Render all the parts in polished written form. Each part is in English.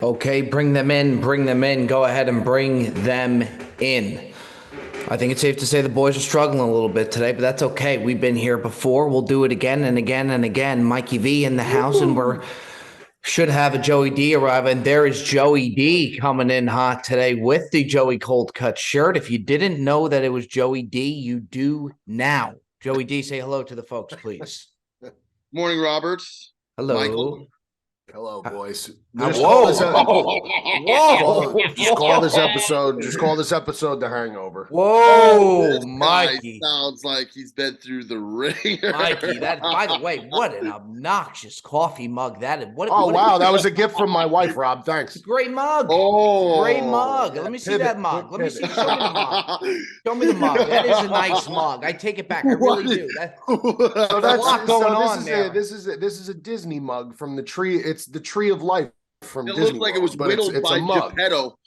Okay, bring them in, bring them in. Go ahead and bring them in. I think it's safe to say the boys are struggling a little bit today, but that's okay. We've been here before. We'll do it again and again and again. Mikey V in the house, and we're should have a Joey D arrive. And there is Joey D coming in hot today with the Joey Cold Cut shirt. If you didn't know that it was Joey D, you do now. Joey D, say hello to the folks, please. Morning, Robert. Hello. Michael. Hello, boys. Whoa. Just call this episode. Just call this episode the Hangover. Whoa, This guy Mikey. sounds like he's been through the ringer. Mikey, that, by the way, what an obnoxious coffee mug that is. Oh, wow. That was a gift from my wife, Rob. Thanks. Great mug. Oh, Great mug. Let me see that mug. Let me see. Show me the mug. Show me the mug. That is a nice mug. I take it back. I really do. So that's a lot going on there. This is a Disney mug from the tree. It's the Tree of Life from It Disney looked like World, it was but whittled by a mug. Geppetto.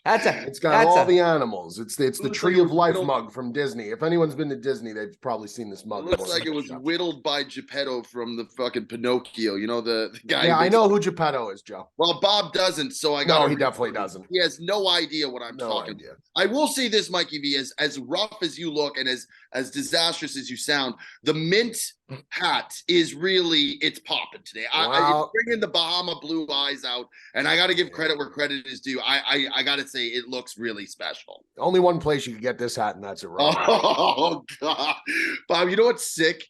It's got all the animals. It's the Tree of Life mug from Disney. If anyone's been to Disney, they've probably seen this mug. It looks like it was whittled by Geppetto from the fucking Pinocchio. You know, the guy. Yeah, I know who Geppetto is, Joe. Well, Bob doesn't, so I got. No, he definitely doesn't. He has no idea what I'm talking about. I will say this, Mikey V, as rough as you look and as disastrous as you sound, the mint hat is really, it's popping today. Wow. I bringing the Bahama blue eyes out, and I got to give credit where credit is due. I got to say it looks really special. Only one place you can get this hat, and that's at Rob. Oh God, Bob, you know what's sick?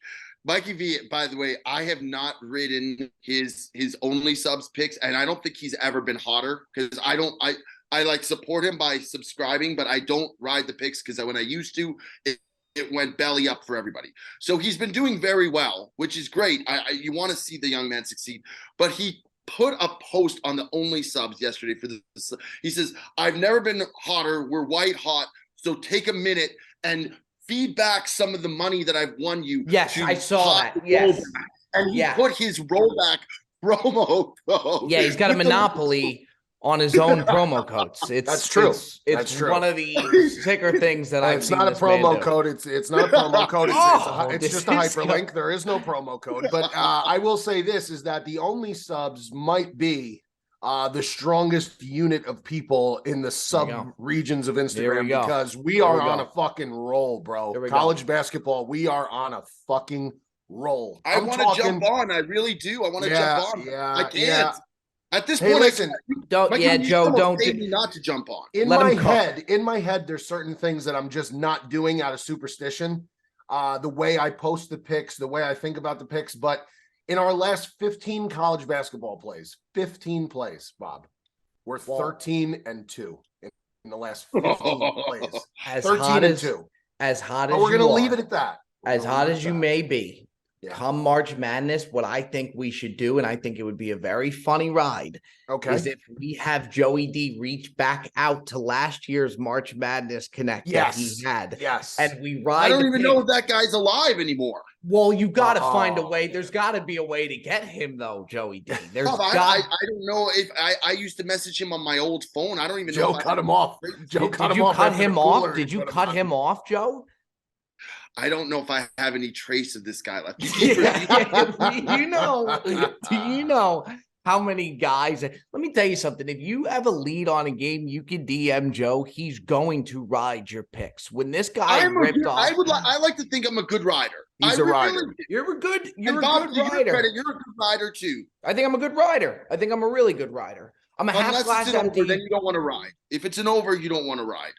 Mikey V, by the way, I have not ridden his only subs picks, and I don't think he's ever been hotter because I like support him by subscribing, but I don't ride the picks because when I used to, it went belly up for everybody. So he's been doing very well, which is great. You want to see the young man succeed, but he put a post on the only subs yesterday for this. He says, "I've never been hotter. We're white hot. So take a minute and feed back some of the money that I've won you." Yes, I saw that. Yes. And he put his rollback promo code. Yeah, he's got a monopoly on his own promo codes. That's true. It's true. One of the sicker things that I've seen. It's not a promo code. It's not a promo code. It's just a hyperlink. There is no promo code. But I will say this is that the only subs might be the strongest unit of people in the sub regions of Instagram because we are on a fucking roll, bro. College basketball, we are on a fucking roll. I want to jump on. I really do. I want to jump on. I can't. Yeah. At this point, point, listen, Joe, don't me not to jump on. In my head, there's certain things that I'm just not doing out of superstition. The way I post the picks, the way I think about the picks, but in our last 15 college basketball plays, 15 plays, Bob, we're 13-2 in the last 15 plays. As 13-2. As hot as we're going to leave it at that. As hot as you may be. Yeah. Come March Madness, what I think we should do, and I think it would be a very funny ride, is if we have Joey D reach back out to last year's March Madness connect that he had. Yes. And we ride. I don't even know if that guy's alive anymore. Well, you got to find a way. There's got to be a way to get him, though, Joey D. There's I don't know if I used to message him on my old phone. I don't even know. Joe cut him off. Joe cut him off. Did you cut him off, Joe? I don't know if I have any trace of this guy left. Do you know how many guys? Let me tell you something. If you have a lead on a game, you can DM Joe. He's going to ride your picks. When this guy ripped off, I like to think I'm a good rider. He's a rider. You're a good rider. You're a good rider too. I think I'm a good rider. I think I'm a really good rider. I'm a half glass empty. Then you don't want to ride. If it's an over, you don't want to ride.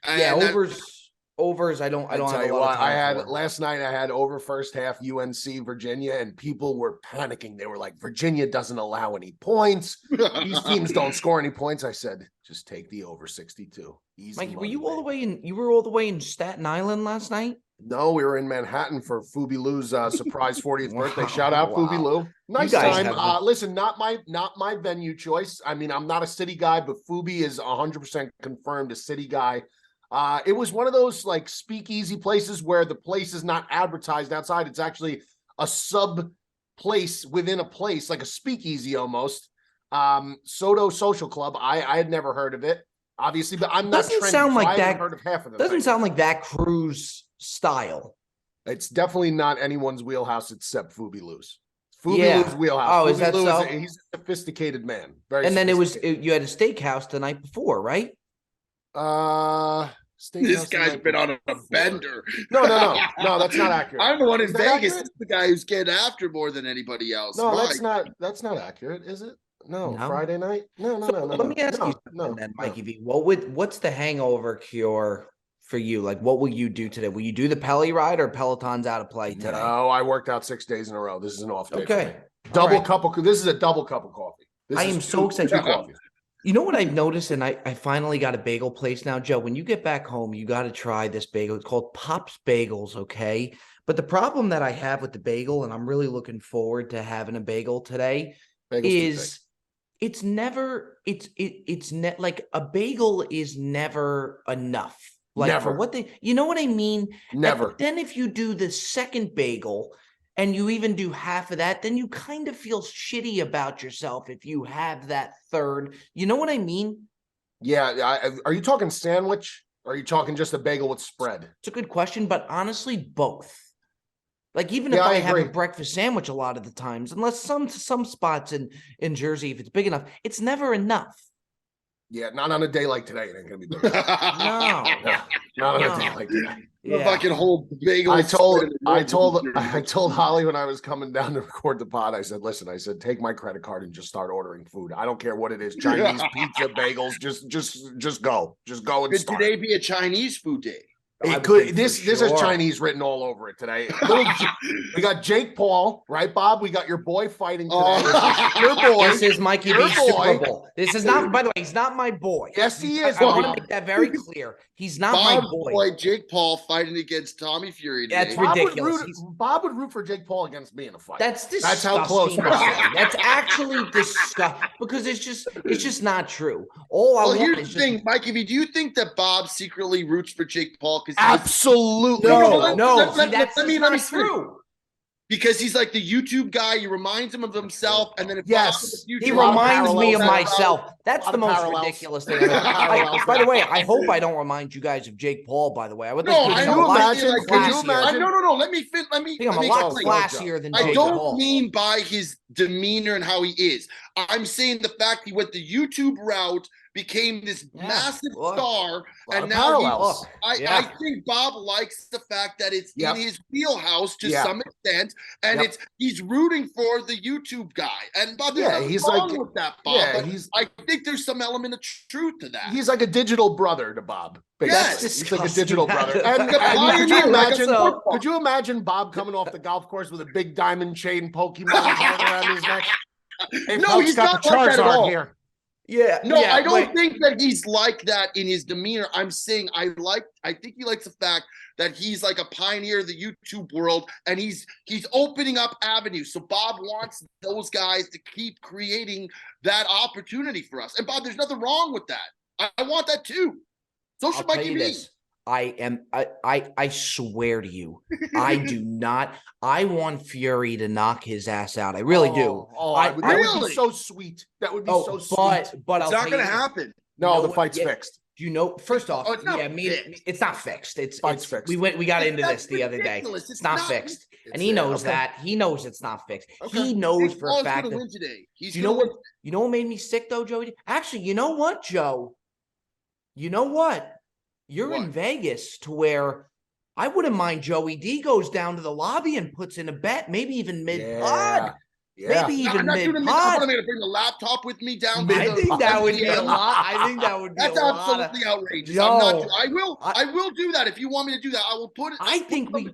Overs, I don't tell have you a lot what, of time I had for. Last night. I had over first half UNC Virginia, and people were panicking. They were like, "Virginia doesn't allow any points. These teams don't score any points." I said, "Just take the over 62." Easy. Mike, were you all the way in? You were all the way in Staten Island last night? No, we were in Manhattan for Fubi Lou's surprise 40th birthday. Shout out Fubi Lou. Nice time. Listen, not my venue choice. I mean, I'm not a city guy, but Fubi is 100% confirmed a city guy. It was one of those like speakeasy places where the place is not advertised outside. It's actually a sub place within a place, like a speakeasy almost. Soto Social Club. I had never heard of it, obviously, but I'm not trendy, sound like I that. haven't heard of half of them. Doesn't sound like that cruise style. It's definitely not anyone's wheelhouse except Fubi Lou's. Lou's wheelhouse. Oh, Fubi is that Lou so? He's a sophisticated man. Very. And then you had a steakhouse the night before, right? This guy's been on a bender. No, that's not accurate. I'm the one in Vegas. Accurate? The guy who's getting after more than anybody else. No, that's not accurate, is it? No, Friday night. No. Let me ask you something then, Mikey V. What's the hangover cure for you? Like, what will you do today? Will you do the Pelly ride or Peloton's out of play today? No, I worked out 6 days in a row. This is an off day. Okay. This is a double cup of coffee. I am so excited. Coffee. You know what I've noticed, and I finally got a bagel place now, Joe. When you get back home, you got to try this bagel. It's called Pop's Bagels, okay? But the problem that I have with the bagel, and I'm really looking forward to having a bagel today, is it's never like a bagel is never enough. Like never. For what you know what I mean? Never. And then if you do the second bagel and you even do half of that, then you kind of feel shitty about yourself if you have that third. You know what I mean? Yeah. Are you talking sandwich? Or are you talking just a bagel with spread? It's a good question, but honestly, both. Like even if I have a breakfast sandwich a lot of the times, unless some spots in Jersey, if it's big enough, it's never enough. Yeah, not on a day like today. It ain't gonna be big. No, not on a day like today. If I can hold bagels. I told Holly when I was coming down to record the pod, I said, listen, take my credit card and just start ordering food. I don't care what it is. Chinese pizza, bagels, just go. Just go and start. Could today be a Chinese food day? It could. This has Chinese written all over it today. We got Jake Paul, right, Bob? We got your boy fighting today. Your boy. This is Mikey V's Super Bowl. This is not. By the way, he's not my boy. Yes, he is. I want to make that very clear. He's not my boy. Jake Paul fighting against Tommy Fury today. That's ridiculous. Bob would root for Jake Paul against me in a fight. That's disgusting. That's how close. That's actually disgusting because it's just not true. Here's the thing, Mikey V. Do you think that Bob secretly roots for Jake Paul? Absolutely no. That's not true. Because he's like the YouTube guy. He reminds him of himself. And then he reminds me of myself. That's the most ridiculous thing. By the way, I hope I don't remind you guys of Jake Paul, by the way. I would like to No. Let me I think I'm a lot classier than Jake Paul. I don't mean by his demeanor and how he is. I'm saying the fact he went the YouTube route, became this massive star, and now I think Bob likes the fact that it's in his wheelhouse to some extent, and he's rooting for the YouTube guy. And Bob, there's nothing wrong with that, Bob. I think there's some element of truth to that. He's like a digital brother to Bob. Yes, he's like a digital brother. And could you imagine Bob coming off the golf course with a big diamond chain Pokemon around his neck? Hey, he's got the Charizard here. Yeah. No, I don't think that he's like that in his demeanor. I'm saying I think he likes the fact that he's like a pioneer of the YouTube world, and he's opening up avenues. So Bob wants those guys to keep creating that opportunity for us. And Bob, there's nothing wrong with that. I want that too. So should Mikey V. I swear to you, I do not. I want Fury to knock his ass out. I really do. That would be so sweet. That would be so sweet. But it's not going to happen. No, the fight's fixed. You know, first off, it's not fixed. It's fixed. We got into this the other day. It's not fixed, and he knows that. He knows it's not fixed. Okay. He knows for a fact that. Today. You know what? You know what made me sick though, Joey? Actually, you know what, Joe? You know what? You're in Vegas to where I wouldn't mind Joey D goes down to the lobby and puts in a bet, maybe even mid-pod. Yeah. Maybe even mid-pod. I'm going to bring the laptop with me down. I think that would be a lot. I think that would be That's absolutely outrageous. I will do that. If you want me to do that, I will put it. I think we...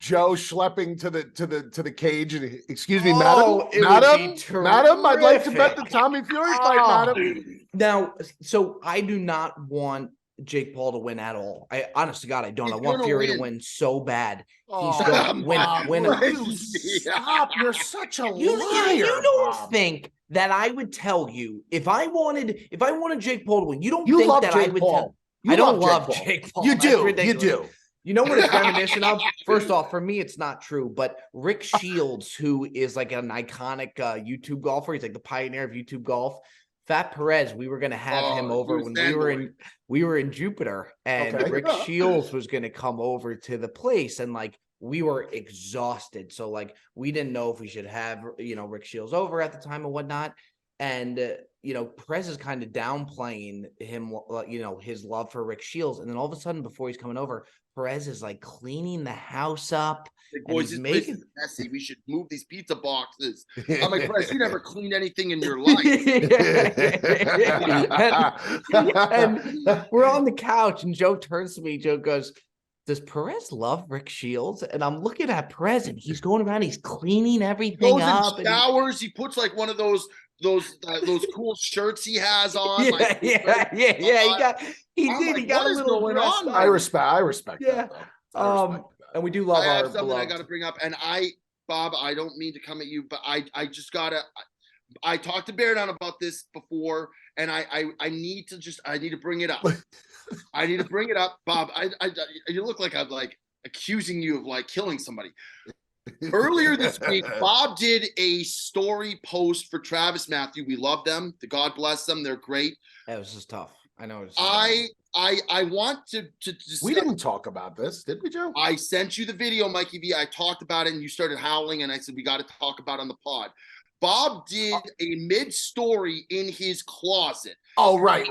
Joe schlepping to the cage and excuse me, madam, I'd like to bet the Tommy Fury fight, madam. Now, so I do not want Jake Paul to win at all. I honest to God, I don't. I want Fury to win so bad. He's going to win. Stop! You're such a liar. You don't think that I would tell you if I wanted Jake Paul to win? You don't think that I would tell? I don't love Jake Paul. You do. You do. You know what it's reminiscent of? First off, for me, it's not true. But Rick Shields, who is like an iconic YouTube golfer, he's like the pioneer of YouTube golf. Fat Perez, we were going to have him over when we were in Jupiter, and Rick Shields was going to come over to the place, and like we were exhausted. So like, we didn't know if we should have, Rick Shields over at the time or whatnot. And, Perez is kind of downplaying him, his love for Rick Shields. And then all of a sudden, before he's coming over, Perez is like cleaning the house up. Like, boys, this place is messy. We should move these pizza boxes. I'm like, Perez, you never cleaned anything in your life. And we're on the couch, and Joe turns to me. Joe goes, does Perez love Rick Shields? And I'm looking at Perez, and he's going around, he's cleaning everything up. He showers. He puts like one of those cool shirts he has on. He got a little going on. I respect that. And we do love I have something I got to bring up, and Bob, I don't mean to come at you, but I talked to Beardown about this before, and I need to bring it up. I need to bring it up, Bob. You look like I'm like accusing you of like killing somebody. Earlier this week, Bob did a story post for Travis Matthew. We love them. God bless them. They're great. That was just tough. I know. I want to we didn't talk about this, did we, Joe? I sent you the video, Mikey V. I talked about it, and you started howling, and I said we got to talk about it on the pod. Bob did a mid-story in his closet. Oh, right.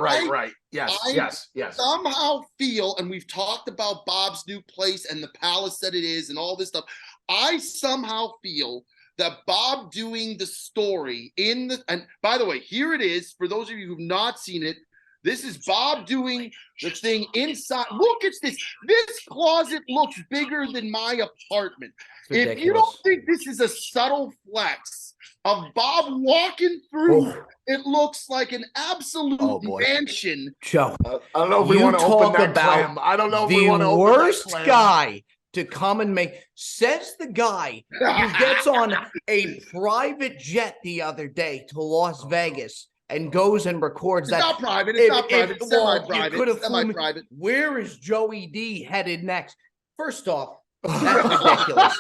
Yes. Somehow feel, and we've talked about Bob's new place and the palace that it is and all this stuff. I somehow feel that Bob doing the story and by the way, here it is. For those of you who've not seen it, this is Bob doing the thing inside. Look at this. This closet looks bigger than my apartment. If you don't think this is a subtle flex of Bob walking through, it looks like an absolute mansion. Joe, I don't know if we want to open that clam. I don't know if we want to open that clam. The worst guy to come and says the guy who gets on a private jet the other day to Las Vegas and goes and records that. It's not private. It's semi-private. Semi-private. Where is Joey D headed next? First off, that's ridiculous.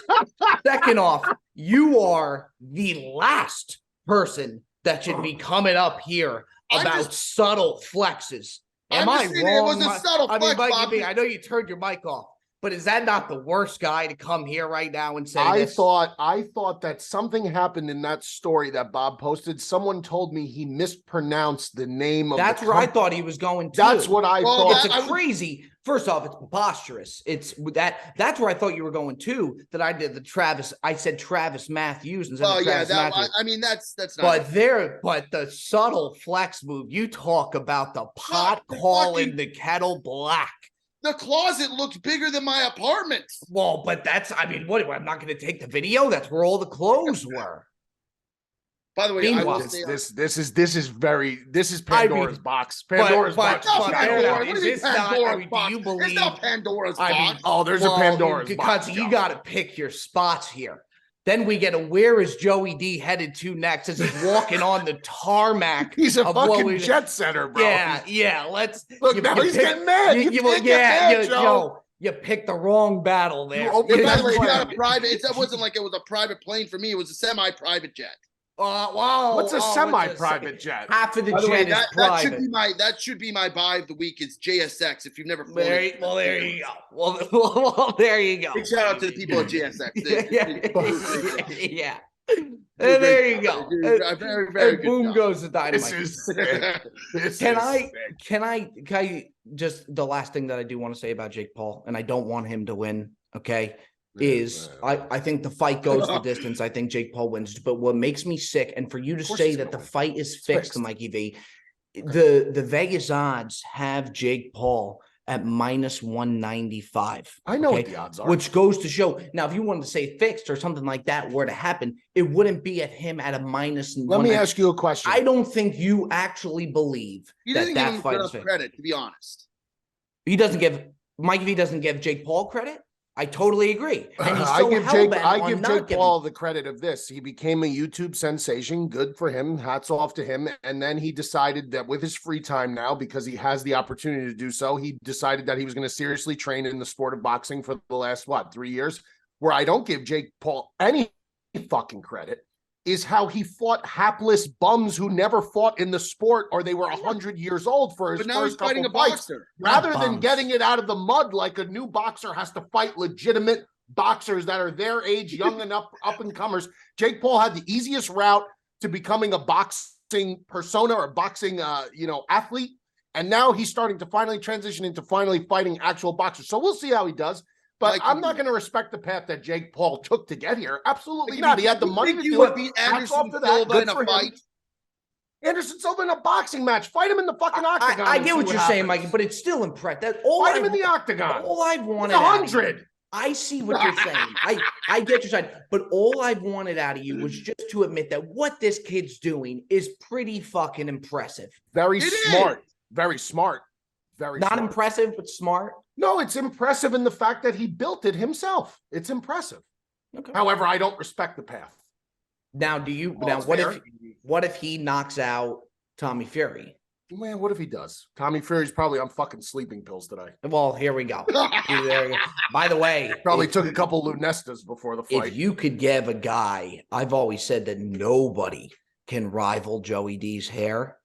Second off, you are the last person that should be coming up here about subtle flexes. Am I wrong? It was a subtle flex, Mikey, I know you turned your mic off. But is that not the worst guy to come here right now and say I this? I thought that something happened in that story that Bob posted. Someone told me he mispronounced the name of That's where I thought he was going to. That's what I thought. It's crazy. First off, it's preposterous. That's where I thought you were going to. That I did I said Travis Matthews instead of Travis Matthews. I mean, that's not. But the subtle flex move. You talk about the pot calling the kettle black. The closet looks bigger than my apartment. Well, but I'm not going to take the video. That's where all the clothes were. By the way, this is Pandora's box. Pandora's box. It's not Pandora's box. There's a Pandora's box. Because you got to pick your spots here. Then we get where is Joey D headed to next as he's walking on the tarmac. He's a fucking jet setter, bro. Yeah. Let's look. Now he's getting mad. You picked the wrong battle there. By the way, you got a private. It wasn't like it was a private plane for me. It was a semi-private jet. Wow. What's a semi-private jet? Half of the jet is private. That should be my buy of the week is JSX. If you've never flown there you go. Well, there you go. Big shout out to the people at JSX. Yeah. And there you go. Very, very good. Boom goes the dynamite. Can I just the last thing that I do want to say about Jake Paul, and I don't want him to win, okay? I think the fight goes the distance. I think Jake Paul wins. But what makes me sick, and for you to say that the fight is fixed, Mikey V, the Vegas odds have JakeAll at minus 195. I know what the odds are. Which goes to show. Now, if you wanted to say fixed or something like that were to happen, it wouldn't be at him at a minus. Let me ask you a question. I don't think you actually believe that fight is fixed. Credit, to be honest. Mikey V doesn't give Jake Paul credit. I totally agree. And he's I give Jake Paul the credit of this. He became a YouTube sensation. Good for him. Hats off to him. And then he decided that with his free time now, because he has the opportunity to do so, he decided that he was going to seriously train in the sport of boxing for the last, 3 years? Where I don't give Jake Paul any fucking credit is how he fought hapless bums who never fought in the sport or they were 100 years old for his first couple fights. Rather than getting it out of the mud like a new boxer has to fight legitimate boxers that are their age, young and up and comers. Jake Paul had the easiest route to becoming a boxing persona or boxing, athlete. And now he's starting to finally transition into finally fighting actual boxers. So we'll see how he does. But I'm not going to respect the path that Jake Paul took to get here. Absolutely not. He had the money to do it. Beat Anderson Silva in a fight. Anderson Silva in a boxing match. Fight him in the fucking octagon. I get what you're saying, Mikey, but it's still impressive. Fight him in the octagon. All I've wanted 100. I see what you're saying. I get your side, but all I've wanted out of you was just to admit that what this kid's doing is pretty fucking impressive. Very smart. Very smart. Very not smart. Impressive, but smart. No, it's impressive in the fact that he built it himself. It's impressive. Okay. However, I don't respect the path. Now, what if he knocks out Tommy Fury? Man, what if he does? Tommy Fury's probably on fucking sleeping pills today. Well, here we go. By the way, probably took a couple Lunestas before the fight. If you could give a guy, I've always said that nobody can rival Joey D's hair.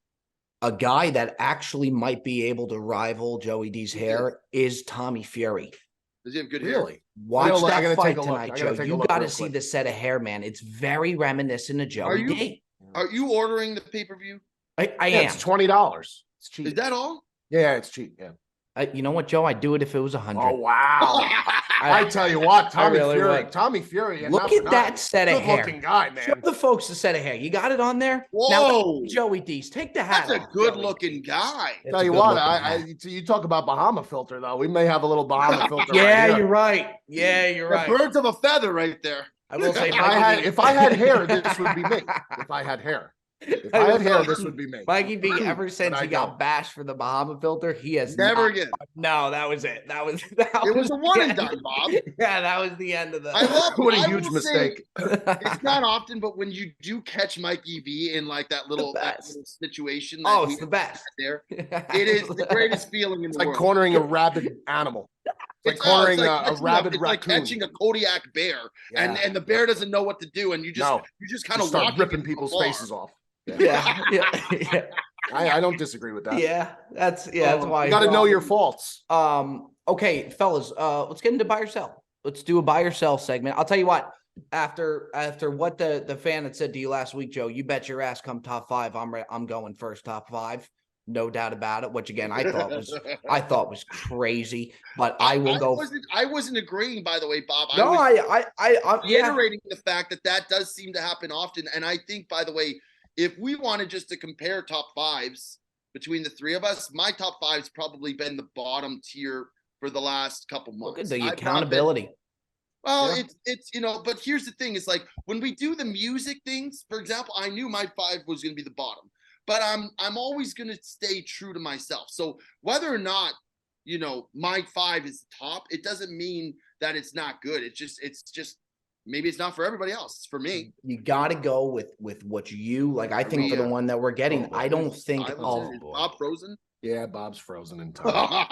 A guy that actually might be able to rival Joey D's hair is Tommy Fury. Does he have good hair? Really? Watch that fight tonight, Joe. You got to see the set of hair, man. It's very reminiscent of Joey D. Are you ordering the pay-per-view? I am. It's $20. It's cheap. Is that all? Yeah, it's cheap. Yeah. You know what, Joe? I'd do it if it was 100. Oh wow! I tell you what, Tommy Fury. Look at that set of hair. Good-looking guy, man. Show the folks the set of hair. You got it on there. Whoa, now, Joey D's. Take the hat. That's a good-looking guy. Tell you what, you talk about Bahama filter though. We may have a little Bahama filter. Yeah, right you're right. Yeah, you're right. Birds of a feather, right there. I will say, if I had hair, this would be me. If I had hair. If I had hair, this would be me. Mikey B, ever since he got bashed for the Bahama filter, he has never again. No, that was it. It was a one and done, Bob. Yeah, that was the end of the. What a huge mistake. It's not often, but when you do catch Mikey V in like that little situation, it's the best. There, it is the greatest feeling in the world. It's like cornering a rabid animal. It's like cornering a rabid raccoon. It's like catching a Kodiak bear, and the bear doesn't know what to do, and you just kind of start ripping people's faces off. Yeah. I don't disagree with that. Yeah, that's why you got to know your faults. Okay, fellas, let's get into buy or sell. Let's do a buy or sell segment. I'll tell you what. After what the fan had said to you last week, Joe, you bet your ass come top 5. I'm going first top 5. No doubt about it. Which again, I thought was crazy, but I will go. I wasn't agreeing, by the way, Bob. I'm reiterating the fact that does seem to happen often, and I think, by the way, if we wanted just to compare top 5s between the three of us, my top 5's probably been the bottom tier for the last couple months. Look at the accountability. It's but here's the thing: it's like when we do the music things. For example, I knew my 5 was going to be the bottom. But I'm always going to stay true to myself. So whether or not, my 5 is the top, it doesn't mean that it's not good. It's just maybe it's not for everybody else. It's for me. You got to go with what you like. I think for the one that we're getting, I don't think. Bob frozen? Yeah, Bob's frozen in time.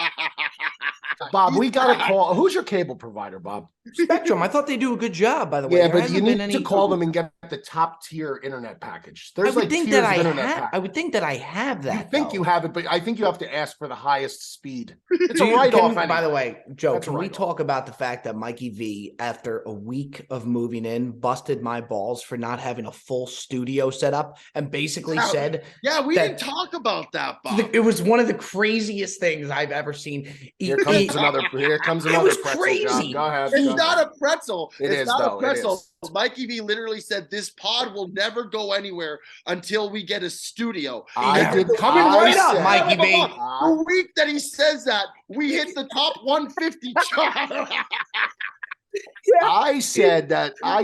Bob, we got to call. Who's your cable provider, Bob? Spectrum. I thought they do a good job, by the way. Yeah, but you need to call them and get the top tier internet package. There's I would think that I would think that I have that. You think you have it, but I think you have to ask for the highest speed. It's a write-off. By the way, Joe, can we talk about the fact that Mikey V, after a week of moving in, busted my balls for not having a full studio set up and basically said, "Yeah, we didn't talk about that, Bob." It was one of the craziest things I've ever seen. Here comes another it was pretzel. Crazy. Go ahead. It's not a pretzel. It's not a pretzel. Mikey V literally said this pod will never go anywhere until we get a studio. I did come in right up, Mikey V. The week that he says that, we hit the top 150 chart. I said that our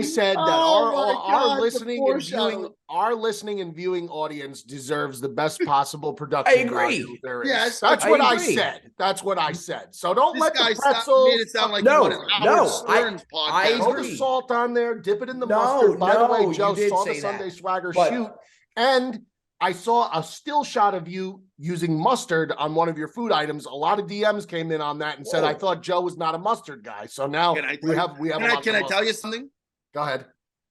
listening and viewing audience deserves the best possible production. I agree. There is. Yes, that's what I said. That's what I said. So don't let the pretzel made it sound like I throw the salt on there, dip it in the mustard. By the way, Joe saw the Sunday Swagger shoot, and I saw a still shot of you using mustard on one of your food items. A lot of DMs came in on that and said, I thought Joe was not a mustard guy. So now we have. Can I tell you something? Go ahead.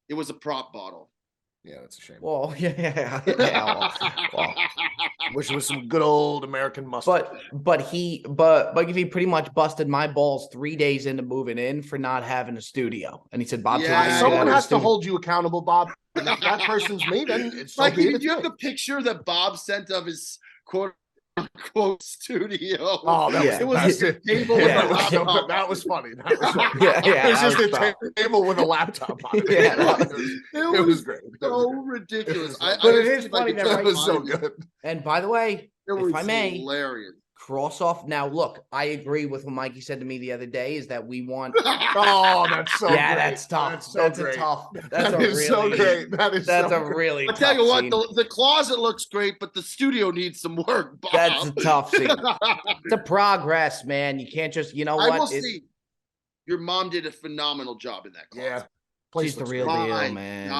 It was a prop bottle. Yeah, that's a shame. Well, yeah. which was some good old American mustard. But he pretty much busted my balls 3 days into moving in for not having a studio. And he said, Bob, someone has to hold you accountable, Bob. And if that person's me, then it's so Mikey, be it. did you have the picture that Bob sent of his quote studio? Oh, it was a table with a laptop. That was funny. It was just a table with a laptop on it. It was great. So ridiculous. But it is funny that it was so good. And by the way, if I may, hilarious. Cross off. Now, look, I agree with what Mikey said to me the other day is that we want. Oh, that's so great. That's tough. That's great. A tough. That's a really, so great. That's a really I tell you what, the closet looks great, but the studio needs some work, Bob. That's a tough scene. It's a progress, man. You can't just, what? I will see. Your mom did a phenomenal job in that closet. Yeah. She's the real deal, man.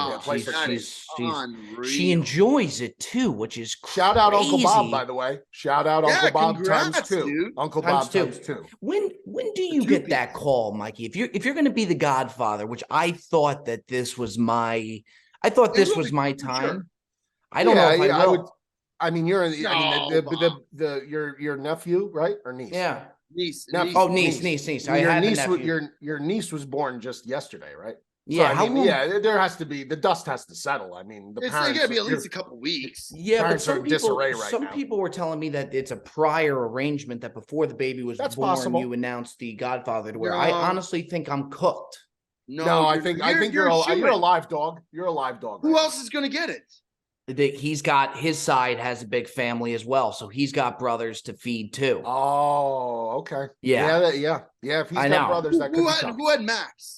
She enjoys it too, which is crazy. Shout out Uncle Bob, by the way. Shout out Uncle Bob times two. Dude. Uncle Bob times two. When do you get that call, Mikey? If you're going to be the Godfather, which I thought that this was my time. I don't know if I would. I mean, your nephew, right, or niece? Yeah, niece. Niece. Your niece was born just yesterday, right? Yeah, so, there has to be the dust has to settle. I mean, it's going to be at least a couple weeks. Yeah, but some people were telling me that it's a prior arrangement that before the baby was born, possible. You announced the Godfather. To where I honestly think I'm cooked. No, I think you're a live dog. You're a live dog. Who else is going to get it? He's got his side has a big family as well, so he's got brothers to feed too. Oh, okay. Yeah. If he's got brothers, that could be who had Max?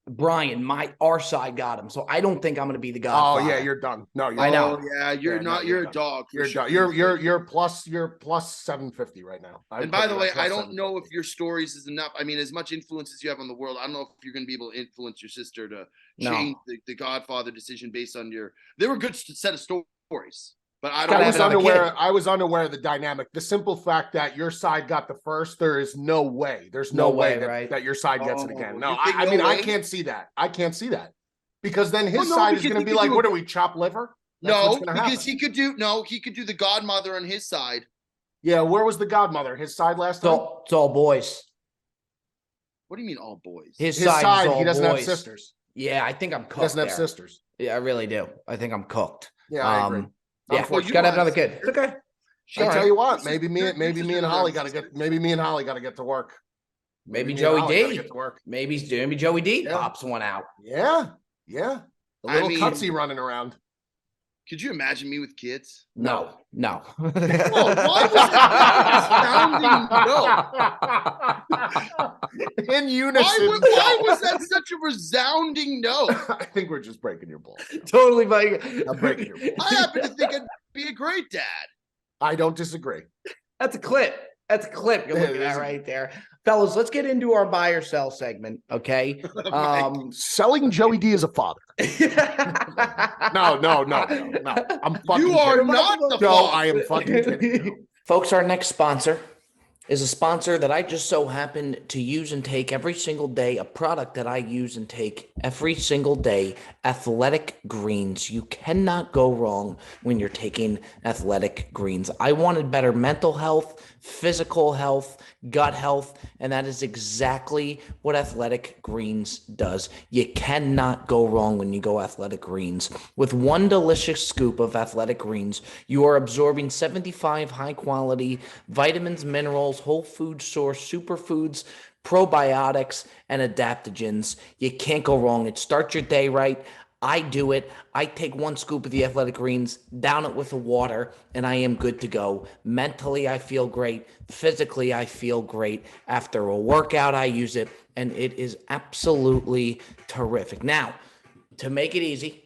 Brian, our side got him, so I don't think I'm going to be the Godfather. Oh yeah, you're done. No, I know. Yeah, you're not. You're a dog. You're sure. You're plus 750 right now. And by the way, I don't know if your stories is enough. I mean, as much influence as you have on the world, I don't know if you're going to be able to influence your sister to change the Godfather decision based on your. They were a good set of stories. But I was unaware of the dynamic. The simple fact that your side got the first, there is no way. There's no way that your side gets it again. No, I can't see that. I can't see that. Because then his side is going to be like, what do we chop liver? No, because he could do the godmother on his side. Yeah, where was the godmother? His side last time? It's all boys. What do you mean all boys? His side he doesn't have sisters. Yeah, I think I'm cooked. He doesn't have sisters. Yeah, I really do. I think I'm cooked. Yeah, I agree. Yeah, you gotta have another kid. It's okay. I tell you what, maybe me and Holly gotta get to work. Maybe Joey D. Maybe Joey D pops one out. Yeah. The little cutsy running around. Could you imagine me with kids? No. Why was that sounding no? In unison. Why was that such a resounding no? I think we're just breaking your balls. Totally breaking. I'm breaking your balls. I happen to think I'd be a great dad. I don't disagree. That's a clip. You're looking at right there. Fellas, let's get into our buy or sell segment, okay? Selling Joey D as a father. No. I'm fucking You are not the father. No, I am fucking kidding. Folks, our next sponsor is a sponsor that I just so happen to use and take every single day, a product that I use and take every single day, Athletic Greens. You cannot go wrong when you're taking Athletic Greens. I wanted better mental health, physical health, gut health, and that is exactly what Athletic Greens does. You cannot go wrong when you go Athletic Greens. With one delicious scoop of Athletic Greens, you are absorbing 75 high-quality vitamins, minerals, whole food source, superfoods, probiotics, and adaptogens. You can't go wrong. It starts your day right. I do it. I take one scoop of the Athletic Greens, down it with the water, and I am good to go. Mentally, I feel great. Physically, I feel great. After a workout, I use it, and it is absolutely terrific. Now, to make it easy,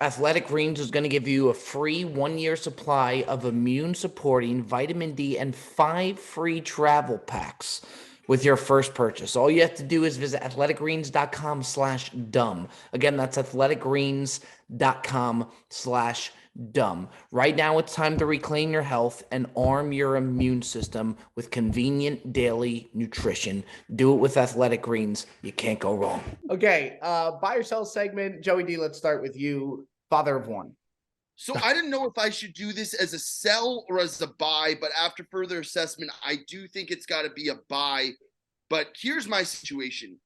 Athletic Greens is going to give you a free 1-year supply of immune-supporting vitamin D and 5 free travel packs with your first purchase. All you have to do is visit athleticgreens.com/dumb. Again, that's athleticgreens.com/dumb. Right now, it's time to reclaim your health and arm your immune system with convenient daily nutrition. Do it with Athletic Greens. You can't go wrong. Okay, buy or sell segment. Joey D, let's start with you. Father of one. So I didn't know if I should do this as a sell or as a buy, but after further assessment, I do think it's got to be a buy. But here's my situation.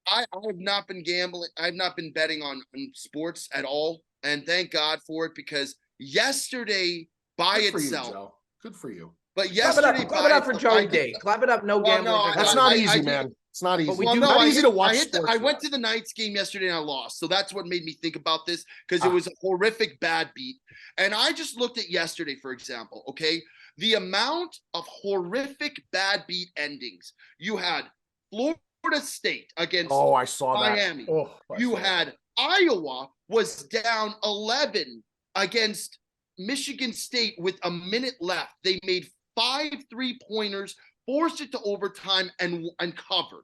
I have not been gambling. I've not been betting on sports at all. And thank God for it, because yesterday by Good for itself. you, Joe. Good for you. But yesterday, clap it up for Joey D. Clap it up, no gambling. That's not easy, man. It's not easy. Not easy to watch. I went to the Knights game yesterday and I lost. So that's what made me think about this, because it was a horrific bad beat. And I just looked at yesterday, for example, okay? The amount of horrific bad beat endings. You had Florida State against I saw Miami. You had Iowa was down 11 against Michigan State with a minute left. They made 5 3-pointers, forced it to overtime, and covered.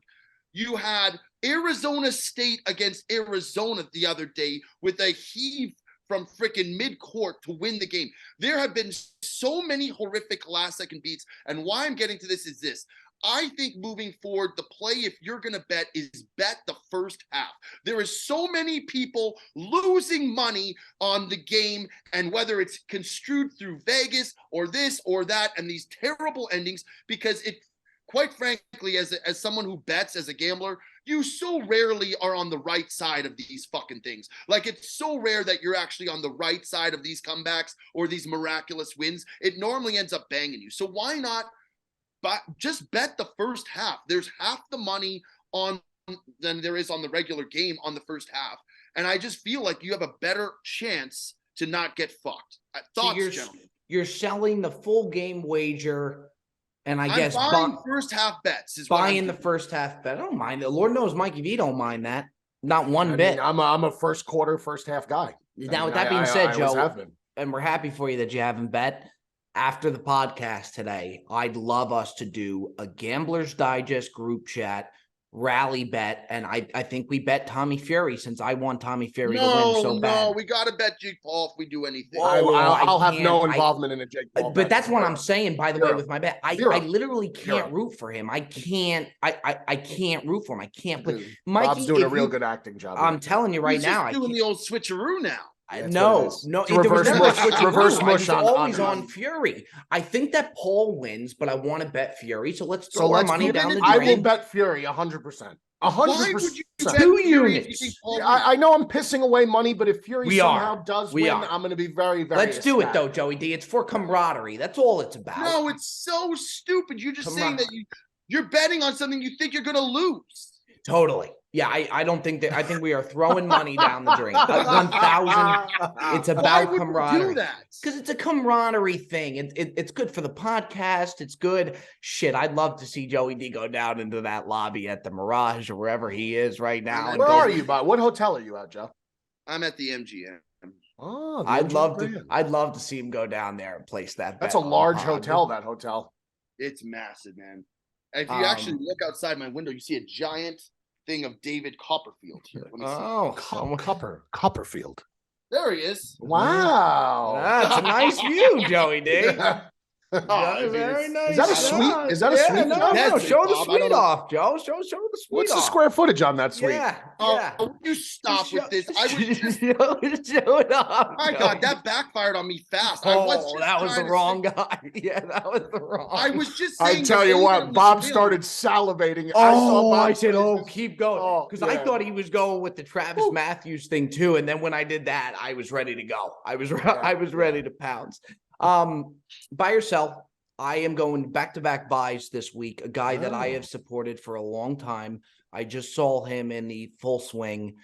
You had Arizona State against Arizona the other day with a heave from freaking midcourt to win the game. There have been so many horrific last-second beats, and why I'm getting to this is this. I think moving forward, the play, if you're going to bet, is bet the first half. There is so many people losing money on the game, and whether it's construed through Vegas or this or that, and these terrible endings, because it, quite frankly, as someone who bets, as a gambler, you so rarely are on the right side of these fucking things. Like, it's so rare that you're actually on the right side of these comebacks or these miraculous wins. It normally ends up banging you. So why not just bet the first half? There's half the money on than there is on the regular game on the first half. And I just feel like you have a better chance to not get fucked. Thoughts, so gentlemen? You're selling the full game wager, and I'm guess buying first half bets is buying the first half bet. I don't mind it. Lord knows Mikey V don't mind that. Not one bit. I'm a first quarter, first half guy. Now, with that being said, Joe, and we're happy for you that you haven't bet. After the podcast today, I'd love us to do a Gambler's Digest group chat rally bet, and I think we bet Tommy Fury, since I want Tommy Fury to win so bad. No, we got to bet Jake Paul if we do anything. I'll have no involvement in a Jake Paul bet. But that's what I'm saying, by the way, with my bet. I literally can't Zero. root for him. I can't root for him. I can't play. Mikey, Bob's doing a real good acting job. I'm telling you right now. He's doing the old switcheroo now. No, reverse mush always on Fury. I think that Paul wins, but I want to bet Fury. So let's throw our money down the drain. I will bet Fury 100%. 100%. Why would you bet 2 Fury units? I know I'm pissing away money, but if Fury somehow does win, I'm going to be very, very Let's do it, though, Joey D. It's for camaraderie. That's all it's about. No, it's so stupid. You're just saying that you're betting on something you think you're going to lose. Totally. Yeah, I don't think that. I think we are throwing money down the drain. 1,000. It's about camaraderie. Because it's a camaraderie thing. It's good for the podcast. It's good. Shit, I'd love to see Joey D go down into that lobby at the Mirage or wherever he is right now. Where are you, Bob? What hotel are you at, Joe? I'm at the MGM. Oh, I'd love to see him go down there and place that bet. That's a large hotel, that hotel. It's massive, man. If you actually look outside my window, you see a giant thing of David Copperfield here. Let me see. Copperfield. There he is. Wow. That's a nice view, Joey D. Very nice. Is that a suite? Is that a suite? No, show the suite off, Joe. Show the suite off. What's the square footage on that suite? Yeah. You stop with this. I was just show it off. My God, that backfired on me fast. That was the wrong guy. Yeah, that was the wrong. I was just saying. I tell you what, Bob started salivating. I said, keep going. Because I thought he was going with the Travis Matthews thing too. And then when I did that, I was ready to go. I was ready to pounce. Buy or sell. I am going back-to-back buys this week. A guy that I have supported for a long time. I just saw him in the Full Swing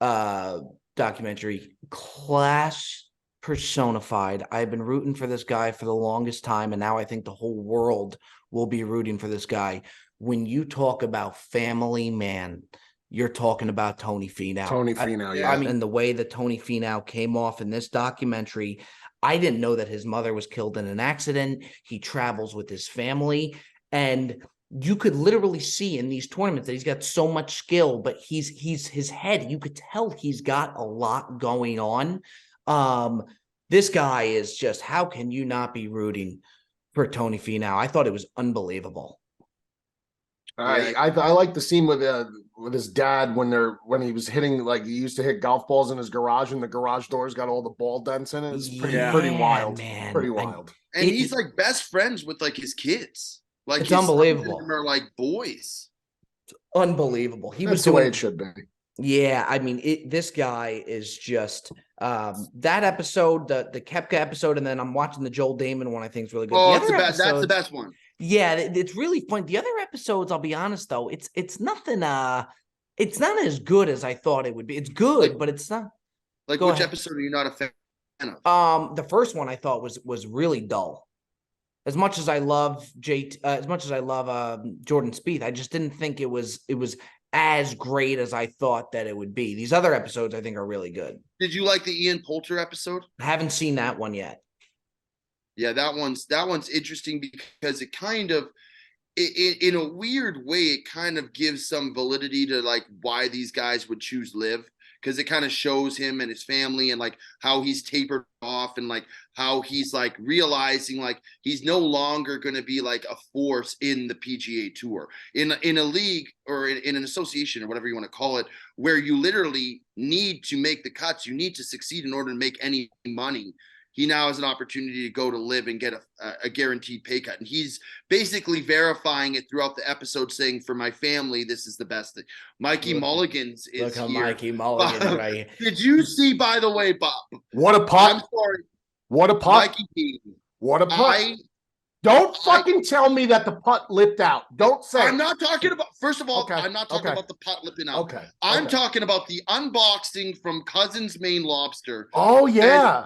documentary. Class personified. I've been rooting for this guy for the longest time, and now I think the whole world will be rooting for this guy. When you talk about family man, you're talking about Tony Finau. Tony Finau, yeah. I mean, the way that Tony Finau came off in this documentary, I didn't know that his mother was killed in an accident. He travels with his family, and you could literally see in these tournaments that he's got so much skill, but he's his head, you could tell he's got a lot going on. This guy is just, how can you not be rooting for Tony Finau? I thought it was unbelievable. I like the scene with his dad when he was hitting, like, he used to hit golf balls in his garage, and the garage door's got all the ball dents in it. It's pretty wild, man. pretty wild. And he's like best friends with like his kids. Like it's his unbelievable. Are like boys. Unbelievable. That's the way it should be. Yeah, I mean, this guy is just that episode, the Kepka episode, and then I'm watching the Joel Damon one. I think is really good. Oh, that's the best one. Yeah, it's really fun. The other episodes, I'll be honest though, it's nothing. It's not as good as I thought it would be. It's good, but it's not. Like, which episode are you not a fan of? The first one I thought was really dull. As much as I love Jordan Spieth, I just didn't think it was as great as I thought that it would be. These other episodes I think are really good. Did you like the Ian Poulter episode? I haven't seen that one yet. Yeah, that one's interesting because it kind of, in a weird way, it kind of gives some validity to like why these guys would choose live, because it kind of shows him and his family and like how he's tapered off and like how he's like realizing like he's no longer going to be like a force in the PGA Tour, in a league or in an association or whatever you want to call it, where you literally need to make the cuts, you need to succeed in order to make any money. He now has an opportunity to go to live and get a guaranteed pay cut. And he's basically verifying it throughout the episode, saying, for my family, this is the best thing. Mikey Mulligan's is look how here. Mikey Mulligan right here. Did you see, by the way, Bob? What a putt. I'm sorry. What a putt. Mikey B. What a putt. Don't fucking tell me that the putt lipped out. Don't say. I'm not talking about, first of all, I'm not talking about the putt lipping out. Okay. I'm talking about the unboxing from Cousins Maine Lobster. Oh, yeah.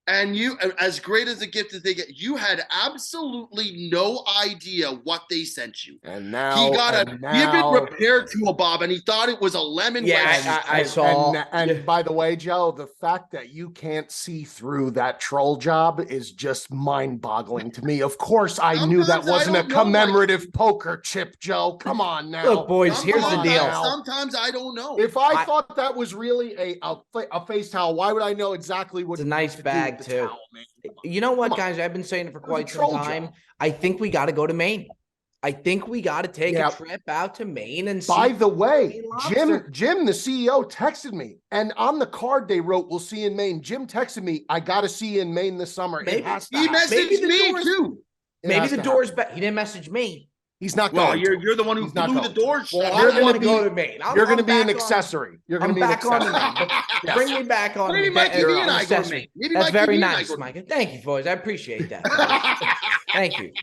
And you, as great as a gift as they get, you had absolutely no idea what they sent you. And now he got a given repair tool, Bob, and he thought it was a lemon. Yeah, I saw. And by the way, Joe, the fact that you can't see through that troll job is just mind-boggling to me. Of course, I knew that wasn't a commemorative poker chip, Joe. Come on now. Look, boys, here's the deal. Sometimes I don't know. If I thought that was really a face towel, why would I know exactly what? It's a nice bag too. Towel, you know what, guys? I've been saying it for quite some time. Job. I think we got to go to Maine. I think we got to take a trip out to Maine and see. By the way, Jim, the CEO, texted me, and on the card they wrote, "We'll see you in Maine." Jim texted me, "I got to see you in Maine this summer." He messaged me too. Maybe the door's back. He didn't message me. He's not going. Well, you're the one who blew the door shut. Well, you're going to go to Maine. You're going to be an accessory. You're going to be an accessory. Yes. Bring me back on. Maybe Mikey V and I go to Maine. That's very nice, Mikey. Thank you, boys. I appreciate that. Thank you.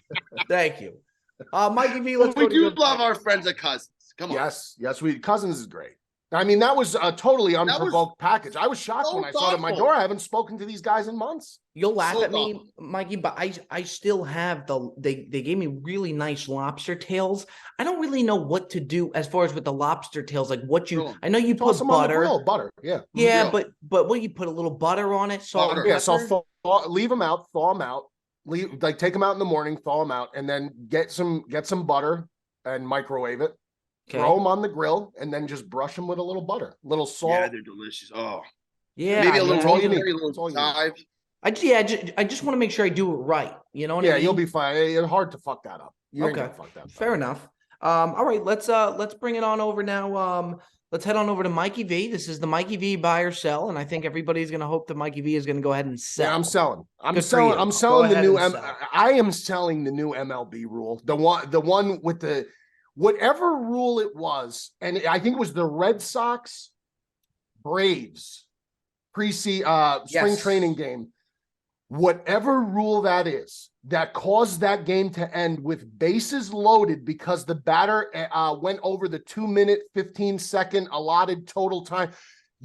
Mikey V, we do love our friends at Cousins. Come on. Yes, Cousins is great. I mean, that was a totally unprovoked package. I was shocked when I saw it at my door. I haven't spoken to these guys in months. You'll laugh at me, Mikey, but I still have they gave me really nice lobster tails. I don't really know what to do as far as with the lobster tails, like what you. I know you put butter. Yeah, but what you put a little butter on it, salt. Yeah, so leave them out, thaw them out. Take them out in the morning, thaw them out, and then get some butter and microwave it. Okay. Throw them on the grill and then just brush them with a little butter, a little salt. Yeah, they're delicious. Oh, yeah, maybe a little rosemary, a little thyme. I just want to make sure I do it right. You know what I mean? Yeah, you'll be fine. It's hard to fuck that up. You ain't gonna fuck that up. Fair enough. All right, let's bring it on over now. Let's head on over to Mikey V. This is the Mikey V buy or sell, and I think everybody's going to hope that Mikey V is going to go ahead and sell. Yeah, I'm selling. I'm selling the new. I am selling the new MLB rule. The one with the. Whatever rule it was, and I think it was the Red Sox Braves spring training game. Whatever rule that is that caused that game to end with bases loaded because the batter went over the 2-minute, 15-second allotted total time.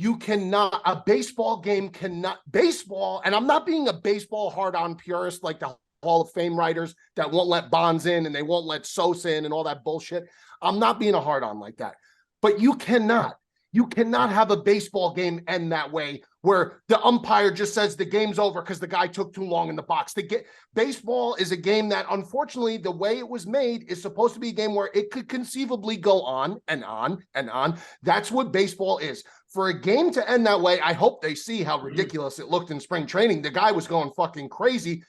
A baseball game cannot, and I'm not being a baseball hard-on purist like the Hall of Fame writers that won't let Bonds in and they won't let Sosa in and all that bullshit. I'm not being a hard-on like that. But you cannot have a baseball game end that way where the umpire just says the game's over because the guy took too long in the box. Baseball is a game that, unfortunately, the way it was made is supposed to be a game where it could conceivably go on and on and on. That's what baseball is. For a game to end that way, I hope they see how ridiculous it looked in spring training. The guy was going fucking crazy.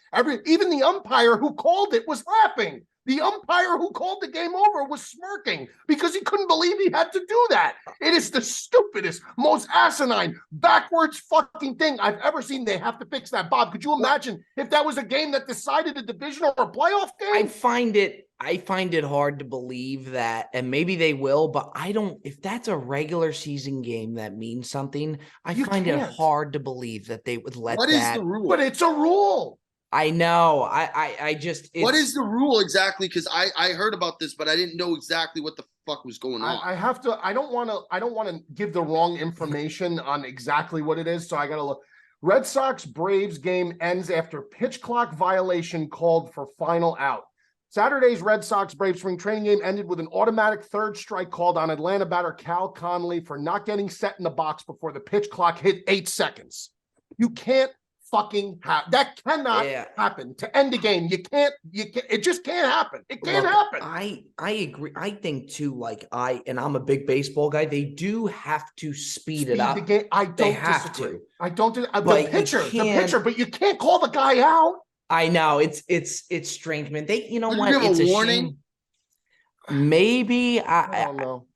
Even the umpire who called it was laughing. The umpire who called the game over was smirking because he couldn't believe he had to do that. It is the stupidest, most asinine, backwards fucking thing I've ever seen. They have to fix that. Bob, could you imagine if that was a game that decided a division or a playoff game? I find it hard to believe that, and maybe they will, but I don't. If that's a regular season game that means something, I find it hard to believe that they would let that. What is the rule? But it's a rule. I know. I just. What is the rule exactly? Because I heard about this, but I didn't know exactly what the fuck was going on. I have to. I don't want to give the wrong information on exactly what it is. So I got to look. Red Sox Braves game ends after pitch clock violation called for final out. Saturday's Red Sox Braves spring training game ended with an automatic third strike called on Atlanta batter Cal Conley for not getting set in the box before the pitch clock hit 8 seconds. You can't fucking that cannot happen to end the game. You can't it just can't happen. It can't happen. I agree. I think too, like I'm a big baseball guy, they do have to speed it up. The game. I don't disagree. I don't do the pitcher, but you can't call the guy out. I know it's strange, man. They, you know what? It's a warning. Maybe I don't know.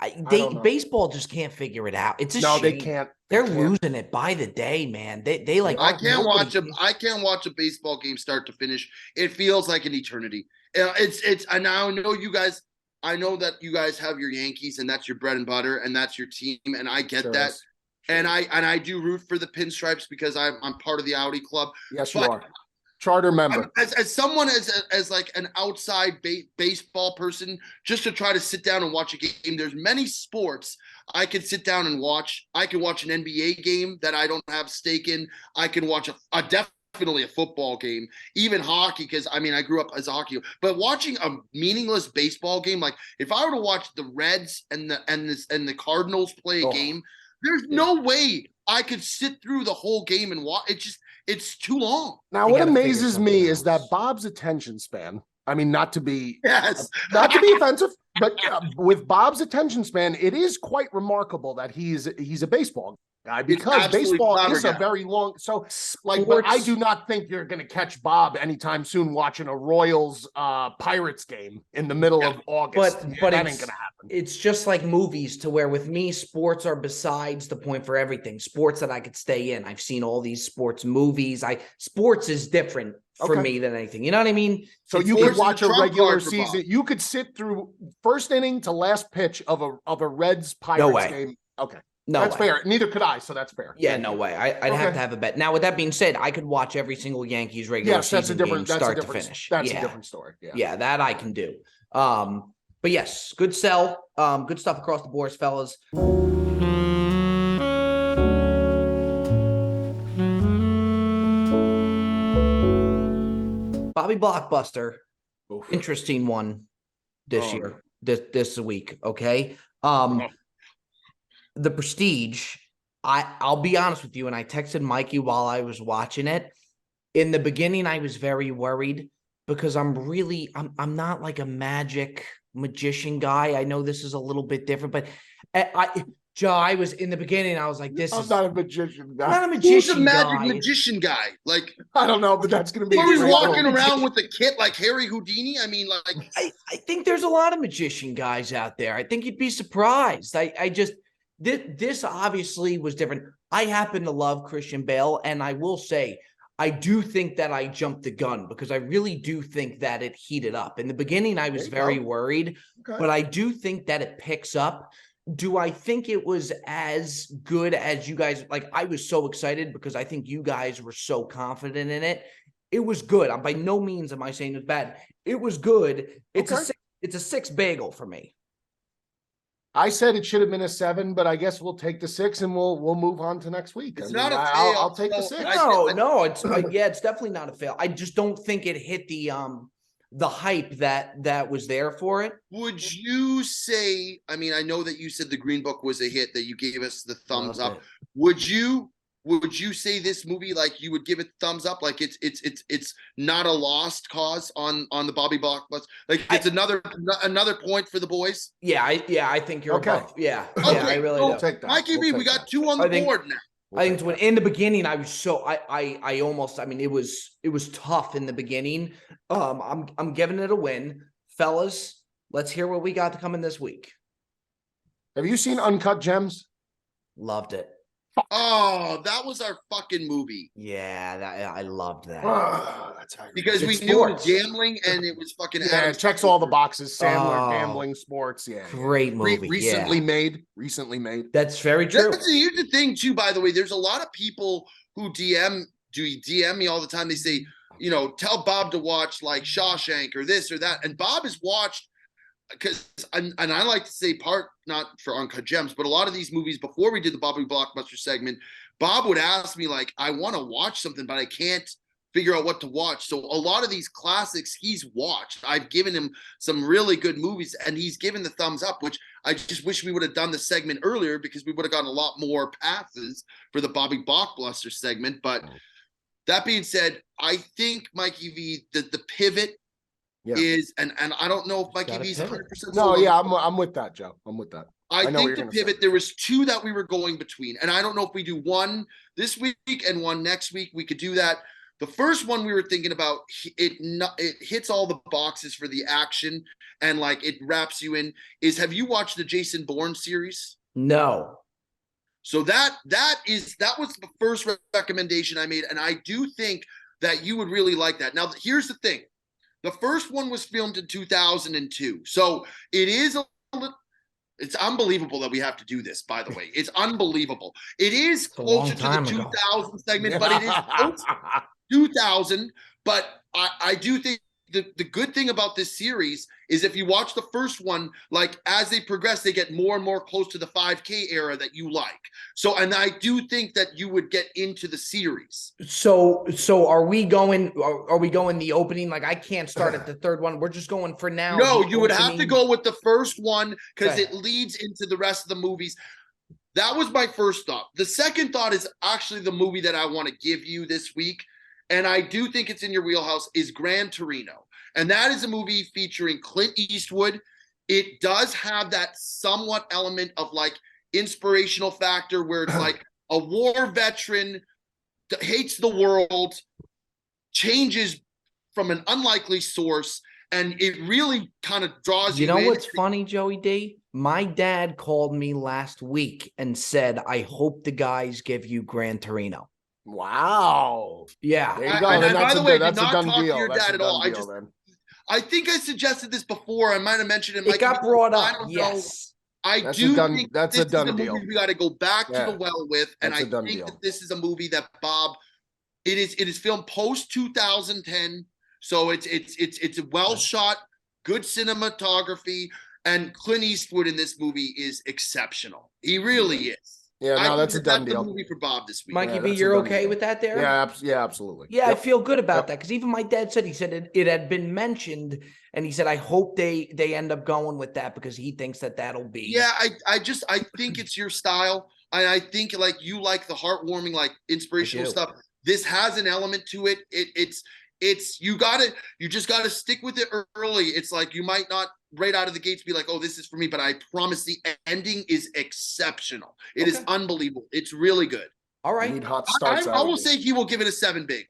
Baseball just can't figure it out. It's a shame. They can't. They're losing it by the day, man. They like. I can't watch a baseball game start to finish. It feels like an eternity. It's. And I know you guys. I know that you guys have your Yankees, and that's your bread and butter, and that's your team, and I get that. And I do root for the Pinstripes because I'm part of the Audi club. Yes, you are. Charter member. As someone as like an outside baseball person, just to try to sit down and watch a game. There's many sports I can sit down and watch. I can watch an NBA game that I don't have stake in. I can watch definitely a football game, even hockey, because I mean I grew up as a hockey. But watching a meaningless baseball game, like if I were to watch the Reds and the Cardinals play a game, there's no way I could sit through the whole game and watch. It's too long. Now, what amazes me is that Bob's attention span. I mean, not to be offensive, but with Bob's attention span, it is quite remarkable that he's a baseball guy because baseball is a very long. So, but I do not think you're going to catch Bob anytime soon watching a Royals Pirates game in the middle of August. But that ain't going to happen. It's just like movies, to where with me, sports are besides the point for everything. Sports that I could stay in. I've seen all these sports movies. Sports is different for me than anything. You know what I mean? So you could watch a regular season. You could sit through first inning to last pitch of a Reds Pirates game. Okay. No, that's fair. Neither could I, so that's fair. Yeah, no way. I'd have to have a bet. Now, with that being said, I could watch every single Yankees regular season game start to finish. That's a different story. Yeah, that I can do. But yes, good sell. Good stuff across the boards, fellas. Bobby Blockbuster, interesting one this year, this week. Okay. The Prestige, I'll be honest with you, and I texted Mikey while I was watching it. In the beginning, I was very worried because I'm not like a magician guy. I know this is a little bit different, but I was in the beginning. I was like, I'm not a magician guy. I'm not a magician Who's a magician guy? Like, I don't know, but that's going to be. He's walking around with a kit like Harry Houdini. I mean, like, I think there's a lot of magician guys out there. I think you'd be surprised. This obviously was different. I happen to love Christian Bale, and I will say, I do think that I jumped the gun because I really do think that it heated up. In the beginning, I was very worried, but I do think that it picks up. Do I think it was as good as you guys? Like, I was so excited because I think you guys were so confident in it. It was good. By no means am I saying it was bad. It was good. It's a 6 bagel for me. I said it should have been a 7, but I guess we'll take the 6 and we'll move on to next week. I'll take the 6. No, it's it's definitely not a fail. I just don't think it hit the hype that was there for it. Would you say? I mean, I know that you said the Green Book was a hit, that you gave us the thumbs up. Would you say this movie, like, you would give it thumbs up? Like it's not a lost cause on the Bobby Blockbuster. Like, it's another point for the boys. Yeah, I think you're okay. Above. Yeah, okay. Yeah, I really do. Take that. Mikey V, we got 2 on the board now. I think when in the beginning I was so I almost, I mean, it was tough in the beginning. I'm giving it a win. fellas, let's hear what we got to come in this week. Have you seen Uncut Gems? Loved it. Oh, that was our fucking movie. Yeah, I loved that. Because we It's knew sports. gambling and it was fucking Yeah, Adam it checks Sandler. all the boxes. Sandler, Oh, gambling, sports. Yeah, great movie. Recently made. That's very true. Here's the thing, too, by the way. There's a lot of people who DM me all the time. They say, tell Bob to watch like Shawshank or this or that. And Bob has watched, and I like to say not for Uncut Gems, but a lot of these movies before we did the Bobby Blockbuster segment, Bob would ask me like, I want to watch something, but I can't figure out what to watch. So a lot of these classics he's watched. I've given him some really good movies and he's given the thumbs up, which I just wish we would have done the segment earlier because we would have gotten a lot more passes for the Bobby Blockbuster segment. But that being said, I think Mikey V, the pivot is, and I don't know if Mikey V's 100%. No, yeah, I'm with that, Joe. I'm with that. I think the pivot, there was two that we were going between. And I don't know if we do one this week and one next week. We could do that. The first one we were thinking about, it hits all the boxes for the action and like it wraps you in. Have you watched the Jason Bourne series? No. So that was the first recommendation I made. And I do think that you would really like that. Now, here's the thing. The first one was filmed in 2002. So it's unbelievable that we have to do this, by the way. It's unbelievable. It is closer to the 2000 segment, but it is close 2000. But I do think the good thing about this series is if you watch the first one, like as they progress, they get more and more close to the 5K era that you like. So, and I do think that you would get into the series. So are we going the opening? Like I can't start at the third one. We're just going for now. No, you would have to go with the first one because it leads into the rest of the movies. That was my first thought. The second thought is actually the movie that I want to give you this week. And I do think it's in your wheelhouse, is Gran Torino. And that is a movie featuring Clint Eastwood. It does have that somewhat element of like inspirational factor where it's like a war veteran hates the world, changes from an unlikely source, and it really kind of draws you in. You know what's funny, Joey D? My dad called me last week and said, I hope the guys give you Gran Torino. Wow. Yeah. There you go. And by the way, that's did a not done talk to deal. your That's dad a at all. done deal, then. I think I suggested this before. I might have mentioned it. It got brought up. I don't Yes. know. I That's do a done- think that's this a done is deal. movie we got to go back to the well with, and That's I a done think deal. that this is a movie that Bob. It is filmed post 2010, so it's a well shot, good cinematography, and Clint Eastwood in this movie is exceptional. He really is. Yeah, no, that's a done The deal. movie for Bob this week. Mikey B, that's a you're done okay deal. with that there? Yeah, absolutely. Yeah, Yep. I feel good about Yep. that because even my dad said, it had been mentioned and he said, I hope they end up going with that because he thinks that'll be. Yeah, I think it's your style. And I think like you like the heartwarming, like inspirational stuff. This has an element to it. It's you just gotta stick with it early. It's like you might not right out of the gates be like, oh, this is for me, but I promise the ending is exceptional. It is unbelievable. It's really good. All right. Need hot starts. I will say he will give it a 7 big.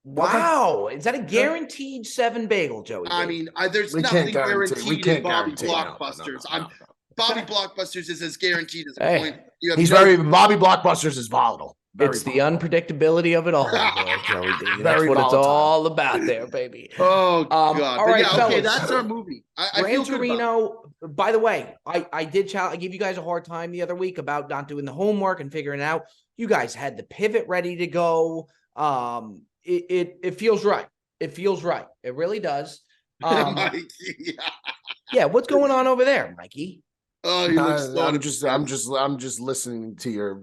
Wow. Is that a guaranteed 7 bagel, Joey? I mean, there's We nothing can't guarantee. guaranteed We can't in Bobby guarantee. Blockbusters. No. Bobby Blockbusters is as guaranteed as a Hey, point. Bobby Blockbusters is volatile. It's the unpredictability of it all, Joey D. That's Very what it's volatile. all about there, baby. Oh, God. All right, okay, fellas. that's our movie. I Gran feel good about it. Torino, by the way, I gave you guys a hard time the other week about not doing the homework and figuring it out. You guys had the pivot ready to go. It feels right. It feels right. It really does. Mikey, Yeah, what's going on over there, Mikey? Oh, you look so I'm just listening to your.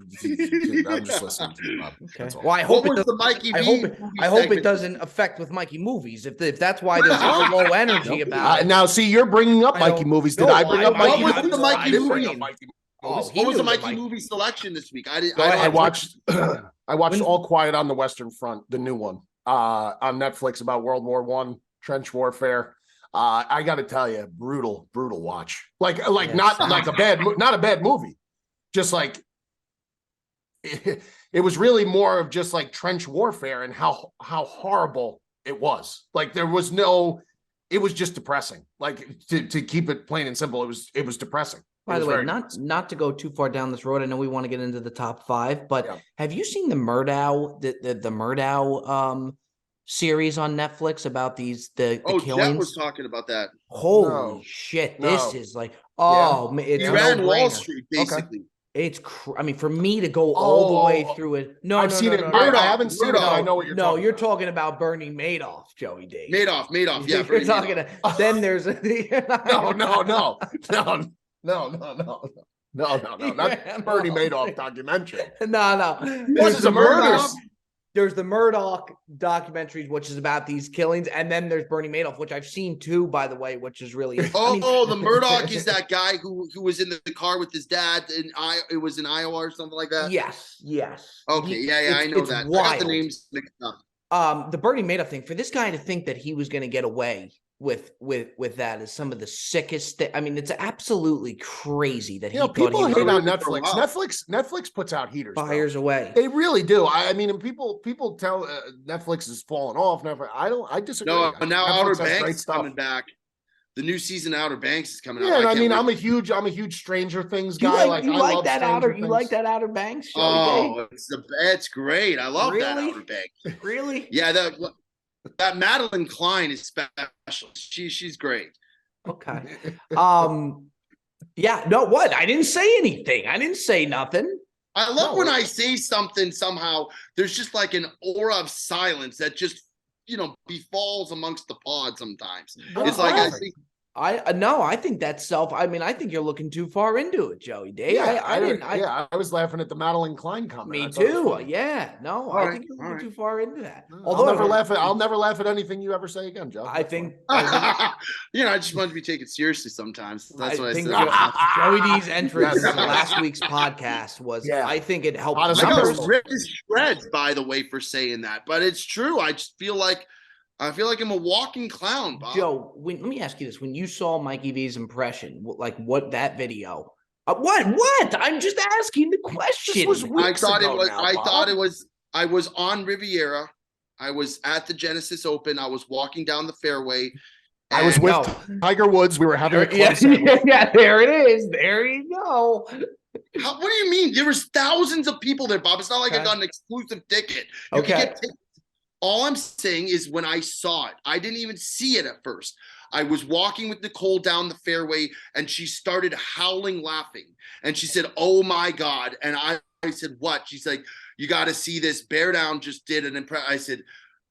I'm just listening to you, Bob. Okay. That's all. Well, I hope What it was the Mikey I V hope movie I hope it segment? doesn't affect with Mikey movies. If that's why there's a low energy about it. Now, see, you're bringing up I Mikey don't movies. Did know. I bring up What Mikey was movies? the Mikey I didn't bring movie? up Mikey Oh, movies. he What was knew the Mikey Mikey. movie selection this week? I I watched. I watched When- All Quiet on the Western Front, the new one, on Netflix about World War One, trench warfare. I got to tell you, brutal watch. Like not like not a bad movie. Just like it was really more of just like trench warfare and how horrible it was. Like there was no it was just depressing. Like to keep it plain and simple, it was depressing. By the way, not to go too far down this road. I know we want to get into the top 5, but have you seen the Murdow the Murdow series on Netflix about the killings? Jet was talking about that. Holy shit! This is like it's he ran Wall Street basically. Okay. It's I mean, for me to go all the way through it. No, I've seen it. I haven't seen it. I know what you're talking about. No, you're talking about Bernie Madoff, Joey D. Madoff. Yeah, you're talking. Then there's no, not Bernie Madoff documentary. No. This is a murder. There's the Murdoch documentaries, which is about these killings, and then there's Bernie Madoff, which I've seen too, by the way, which is really. The Murdoch is that guy who was in the car with his dad, and it was in Iowa or something like that. Yes. Okay, I know that. Wild. I got the names mixed up. The Bernie Madoff thing, for this guy to think that he was going to get away with that is some of the sickest I mean, it's absolutely crazy that people hate on Netflix. Netflix puts out heaters, fires away. They really do. I mean, and people tell Netflix is falling off. I disagree. No, now Outer Banks is coming back. The new season of Outer Banks is coming out. Yeah, and I mean, I'm a huge Stranger Things guy. You like that Outer Banks? It's great. I love that Outer Banks. Really? Yeah, that Madeline Klein is special. She's great. Okay. Yeah. No. What? I didn't say anything. I didn't say nothing. I love when I say something. Somehow there's just like an aura of silence that just befalls amongst the pod. Sometimes it's like I think that's I mean, I think you're looking too far into it, Joey D. I was laughing at the Madeline Klein comment. Me too. Yeah. No, I think you're looking too far into that. Although I'll never laugh at anything you ever say again, Joe. I think I just want to be taken seriously sometimes. That's what I said. Joey D's entrance in last week's podcast was. I think it helped. I got ripped to shreds, by the way, for saying that, but it's true. I just feel like I'm a walking clown, Bob. Joe, let me ask you this. When you saw Mikey V's impression, what that video, what? I'm just asking the question. I was on Riviera. I was at the Genesis Open. I was walking down the fairway. I was with Tiger Woods. We were having a club yeah, there it is. There you go. What do you mean? There was thousands of people there, Bob. It's not like I got an exclusive ticket. You can get tickets. All I'm saying is when I saw it, I didn't even see it at first. I was walking with Nicole down the fairway and she started howling laughing. And she said, "Oh my God." And I said, "What?" She's like, "You got to see this. Beardown just did an impression." I said,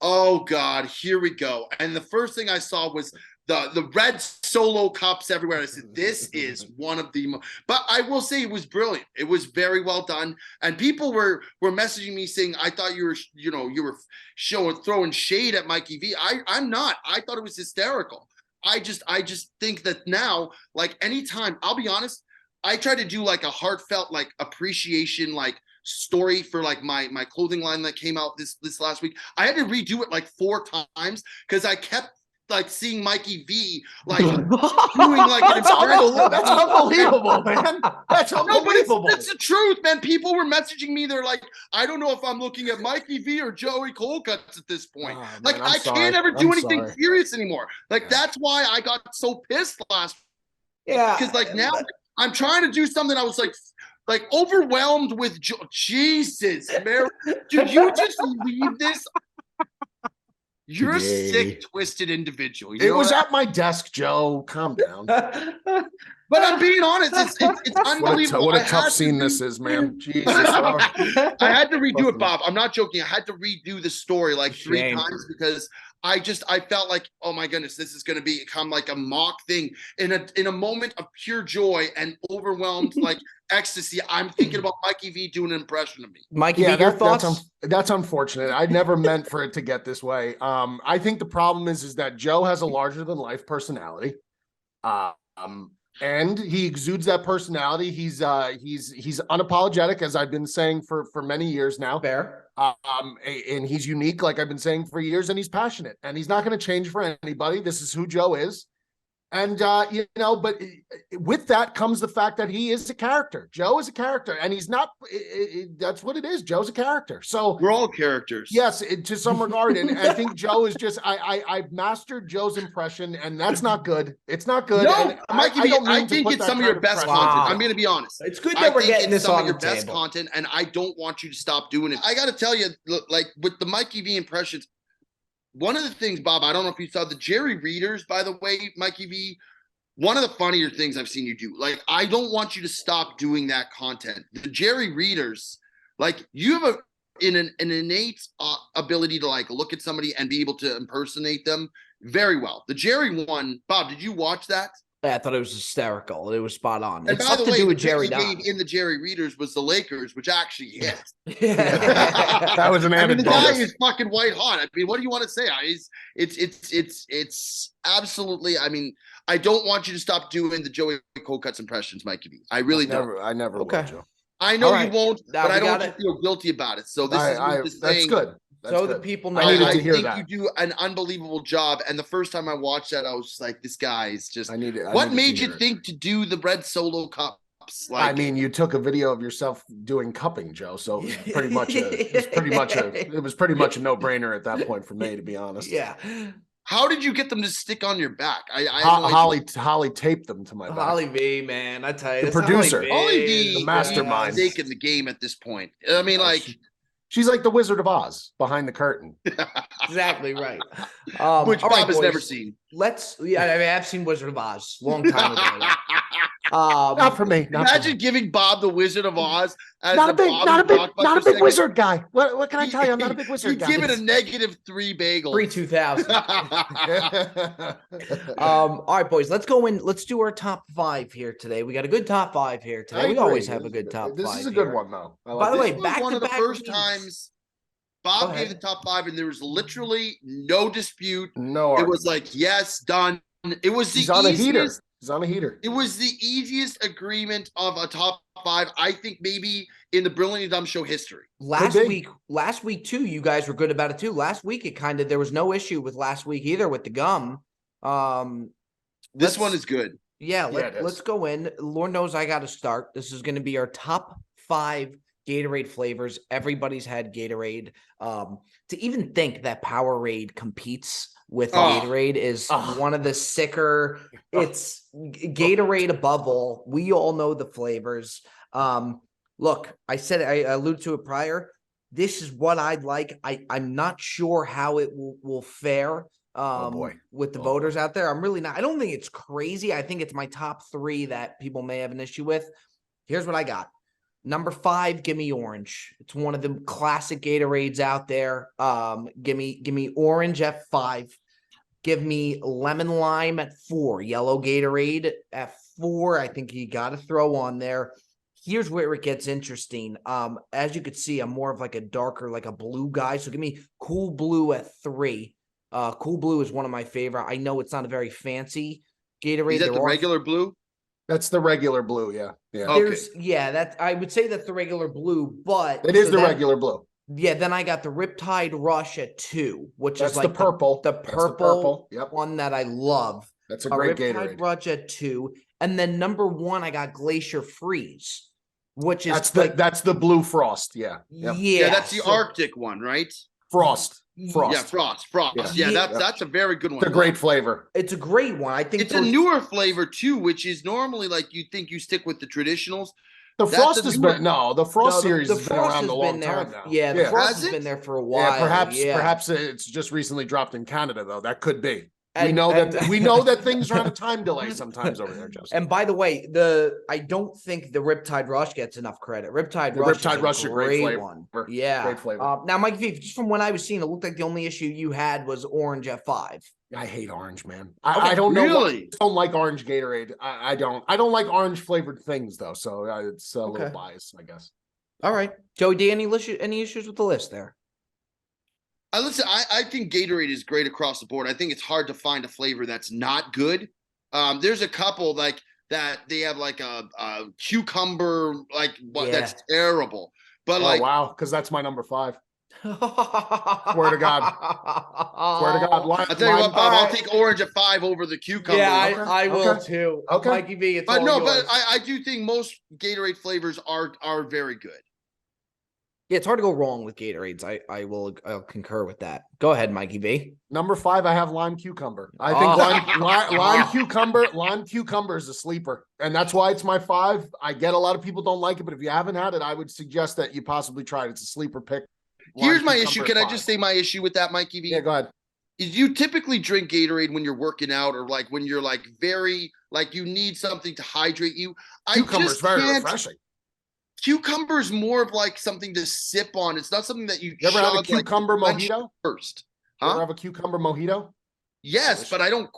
"Oh God, here we go." And the first thing I saw was the red solo cups everywhere. I said, this is one of the but I will say it was brilliant. It was very well done. And people were messaging me saying, I thought you were throwing shade at Mikey V. I'm not. I thought it was hysterical. I just think that now, like anytime, I'll be honest, I try to do like a heartfelt, like appreciation, like story for like my clothing line that came out this last week. I had to redo it like 4 times because I kept like seeing Mikey V like doing like that's unbelievable, man. That's unbelievable. No, but it's the truth, man. People were messaging me. They're like, I don't know if I'm looking at Mikey V or Joey Colcuts at this point. Man, I can't ever do anything serious anymore. Like that's why I got so pissed last. Yeah, because like now I'm trying to do something. I was like overwhelmed with Jesus, Mary. Did you just leave this? You're a sick, twisted individual. It was at my desk, Joe. Calm down. But I'm being honest. It's unbelievable. What a tough scene this is, man. Jesus. I had to redo it, Bob. I'm not joking. I had to redo the story like 3 times because I felt like, oh my goodness, this is going to become like a mock thing in a moment of pure joy and overwhelmed like ecstasy. I'm thinking about Mikey V doing an impression of me. Mikey V, your thoughts? That's unfortunate. I never meant for it to get this way. I think the problem is that Joe has a larger than life personality. And he exudes that personality. He's unapologetic, as I've been saying for many years now. Fair. And he's unique, like I've been saying for years, and he's passionate, and he's not going to change for anybody. This is who Joe is. And, but with that comes the fact that he is a character. Joe is a character, and he's not, that's what it is. Joe's a character. So we're all characters. Yes, to some regard. And I think Joe is just, I've mastered Joe's impression, and that's not good. It's not good. No, Mikey, I think it's some of your best content. I'm going to be honest. It's good that we're getting this on the table. Some of your best content, and I don't want you to stop doing it. I got to tell you, like with the Mikey V impressions, one of the things, Bob, I don't know if you saw the Jerry Readers, by the way, Mikey V, one of the funnier things I've seen you do. Like, I don't want you to stop doing that content. The Jerry Readers, like, you have an innate ability to, like, look at somebody and be able to impersonate them very well. The Jerry one, Bob, did you watch that? I thought it was hysterical. It was spot on. And it's by the to way, do with the Jerry in the Jerry Readers was the Lakers, which actually hit. That was an added the guy is fucking white hot. I mean, what do you want to say? It's absolutely. I mean, I don't want you to stop doing the Joey Cold Cuts impressions, Mikey B. I really don't. I never will, Joe. I know you won't, but I don't want you to feel guilty about it. So this is that's good. So the people know. I think you do an unbelievable job. And the first time I watched that, I was just like, this guy is just. What made you think to do the Red Solo Cups? Like, I mean, you took a video of yourself doing cupping, Joe. So it was pretty much a no-brainer at that point for me, to be honest. Yeah. How did you get them to stick on your back? Holly taped them to my back. Holly V, man, I tell you, the producer, Holly V, the mastermind, stake in the game at this point. I mean, she's like the Wizard of Oz behind the curtain. Exactly right. Which Bob has never seen. I've seen Wizard of Oz long time ago. Not for me. Imagine giving Bob the Wizard of Oz as not a big wizard guy. What can I tell you? I'm not a big wizard guy. You give it a -3 bagel. 3,2000. All right, boys, let's go in. Let's do our top 5 here today. We got a good top 5 here today. We always have a good top 5. This is a good one, though. By the way, back one of the first times Bob gave the top 5, and there was literally no dispute. No, it was like, yes, done. It was the easiest. He's on a heater. It was the easiest agreement of a top 5, I think, maybe in the Brilliant Dumb Show history. Last week too, you guys were good about it too. Last week, there was no issue with last week either with the gum. This one is good. Yeah, let's go in. Lord knows I got to start. This is going to be our top 5 Gatorade flavors. Everybody's had Gatorade. To even think that Powerade competes with Gatorade is one of the sicker. It's Gatorade above all. We all know the flavors. Look, I alluded to it prior. This is what I'd like. I'm not sure how it will fare with the voters out there. I'm really not. I don't think it's crazy. I think it's my top 3 that people may have an issue with. Here's what I got. Number 5, give me orange. It's one of the classic Gatorades out there. Give me orange at 5. Give me lemon lime at 4. Yellow Gatorade at 4. I think you got to throw on there. Here's where it gets interesting. As you could see, I'm more of like a darker, like a blue guy. So give me Cool Blue at 3. Cool Blue is one of my favorite. I know it's not a very fancy Gatorade. Is that the regular blue? That's the regular blue, yeah. I would say that's the regular blue, but it is the regular blue. Yeah, then I got the Riptide Rush at 2, which is like the purple. The purple one that I love. That's a great Riptide Gatorade. Rush at 2, and then number 1 I got Glacier Freeze, which is that's the blue frost. Yeah, yeah, that's the Arctic one, right? Frost. Yeah, frost. Yeah, that's a very good one. It's a great flavor. It's a great one. I think it's a newer flavor too, which is normally like you think you stick with the traditionals. The Frost has been the Frost series has been around a long time now. Yeah, the Frost has been there for a while. Yeah, perhaps it's just recently dropped in Canada though. That could be. We know that things are on a time delay sometimes over there, Joseph. And by the way, I don't think the Riptide Rush gets enough credit. Riptide Rush is a great flavor. One. Yeah. Great flavor. Now, Mike V, just from what I was seeing, it looked like the only issue you had was orange at 5. I hate orange, man. I don't know. Really? I don't like orange Gatorade. I don't like orange flavored things though. So it's a little biased, I guess. All right. Joey D, any issues with the list there? Listen, I think Gatorade is great across the board. I think it's hard to find a flavor that's not good. There's a couple like that they have like a cucumber, that's terrible. But wow, because that's my number 5. Swear to God. Swear to God. I'll tell you what, Bob, I'll right. take orange at 5 over the cucumber. Yeah, Okay, I will okay, too. okay. Mikey V, it's But all no, yours. but I do think most Gatorade flavors are very good. Yeah, it's hard to go wrong with Gatorades. I'll concur with that. Go ahead, Mikey V. Number 5, I have lime cucumber. I think lime cucumber is a sleeper, and that's why it's my 5. I get a lot of people don't like it, but if you haven't had it, I would suggest that you possibly try it. It's a sleeper pick. Here's my issue. Can I just say my issue with that, Mikey V? Yeah, go ahead. Is you typically drink Gatorade when you're working out or like when you're like very like you need something to hydrate you. Cucumber's very refreshing. Cucumber is more of like something to sip on. It's not something that you ever have a like, cucumber mojito first. You ever have a cucumber mojito? Yes, but I don't.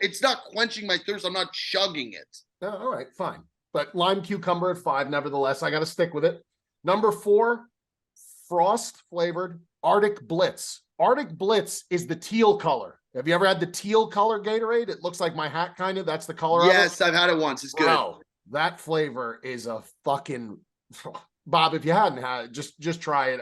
It's not quenching my thirst. I'm not chugging it. Oh, all right, fine. But lime cucumber at 5, nevertheless, I got to stick with it. Number 4, frost flavored Arctic Blitz. Arctic Blitz is the teal color. Have you ever had the teal color Gatorade? It looks like my hat, kind of. That's the color. Yes, I've had it once. It's good. Bro, that flavor is a fucking Bob. If you hadn't had it, just try it.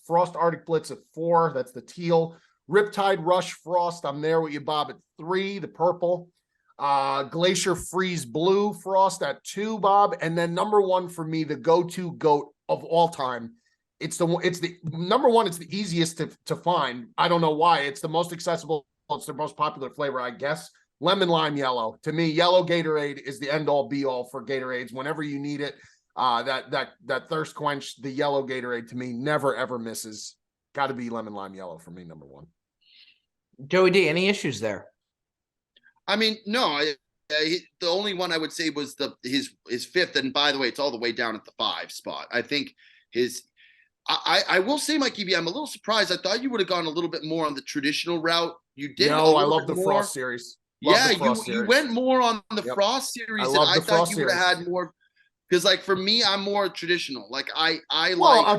Frost Arctic Blitz at 4. That's the teal. Riptide Rush Frost. I'm there with you, Bob, at 3. The purple. Glacier Freeze Blue Frost at 2, Bob. And then number 1 for me, the go-to goat of all time. It's the number 1. It's the easiest to find. I don't know why. It's the most accessible. It's the most popular flavor, I guess. Lemon lime yellow. To me, yellow Gatorade is the end all be all for Gatorades. Whenever you need it, that thirst quench, the yellow Gatorade to me never ever misses. Got to be lemon lime yellow for me, number 1. Joey D, any issues there? I mean, no. The only one I would say was his 5th, and by the way, it's all the way down at the 5 spot. I think his. I will say, Mikey V, I'm a little surprised. I thought you would have gone a little bit more on the traditional route. You did. No, I love the Frost series. You went more on the Frost series. I thought you would have had more. Because, like, for me, I'm more traditional. Like, a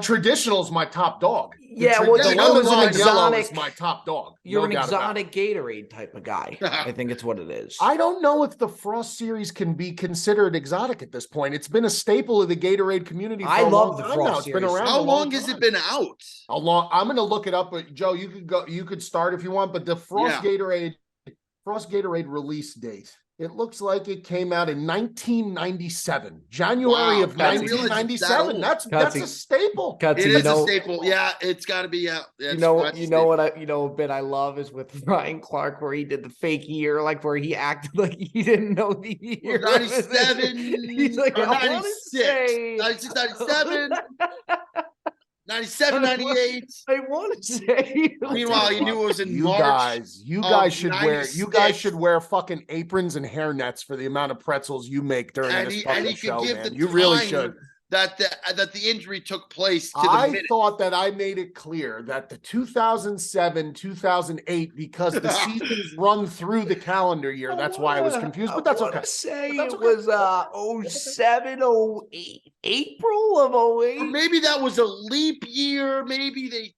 traditional is my top dog. Yeah, well, the lemon lime yellow is my top dog. You're an exotic Gatorade type of guy. I think it's what it is. I don't know if the Frost series can be considered exotic at this point. It's been a staple of the Gatorade community. I love the Frost series. It's been around. How long has it been out? I'm going to look it up. But Joe, you could go. You could start if you want. But the Frost Gatorade release date. It looks like it came out in 1997, January of 1997. That's a staple. It is a staple. Yeah, it's got to be. Yeah, Ben I love is with Ryan Clark where he did the fake year, like where he acted like he didn't know the year. 97. He's like 96, 97. 97, 98. I want to say. Meanwhile, you knew it was in March. You guys should wear fucking aprons and hairnets for the amount of pretzels you make during this fucking show, man. You really should. That the injury took place to the minute. Thought that I made it clear that the 2007, 2008, because the seasons run through the calendar year. That's why I was confused, but that's okay. It was 07, 08, April of 08. Or maybe that was a leap year. Maybe they.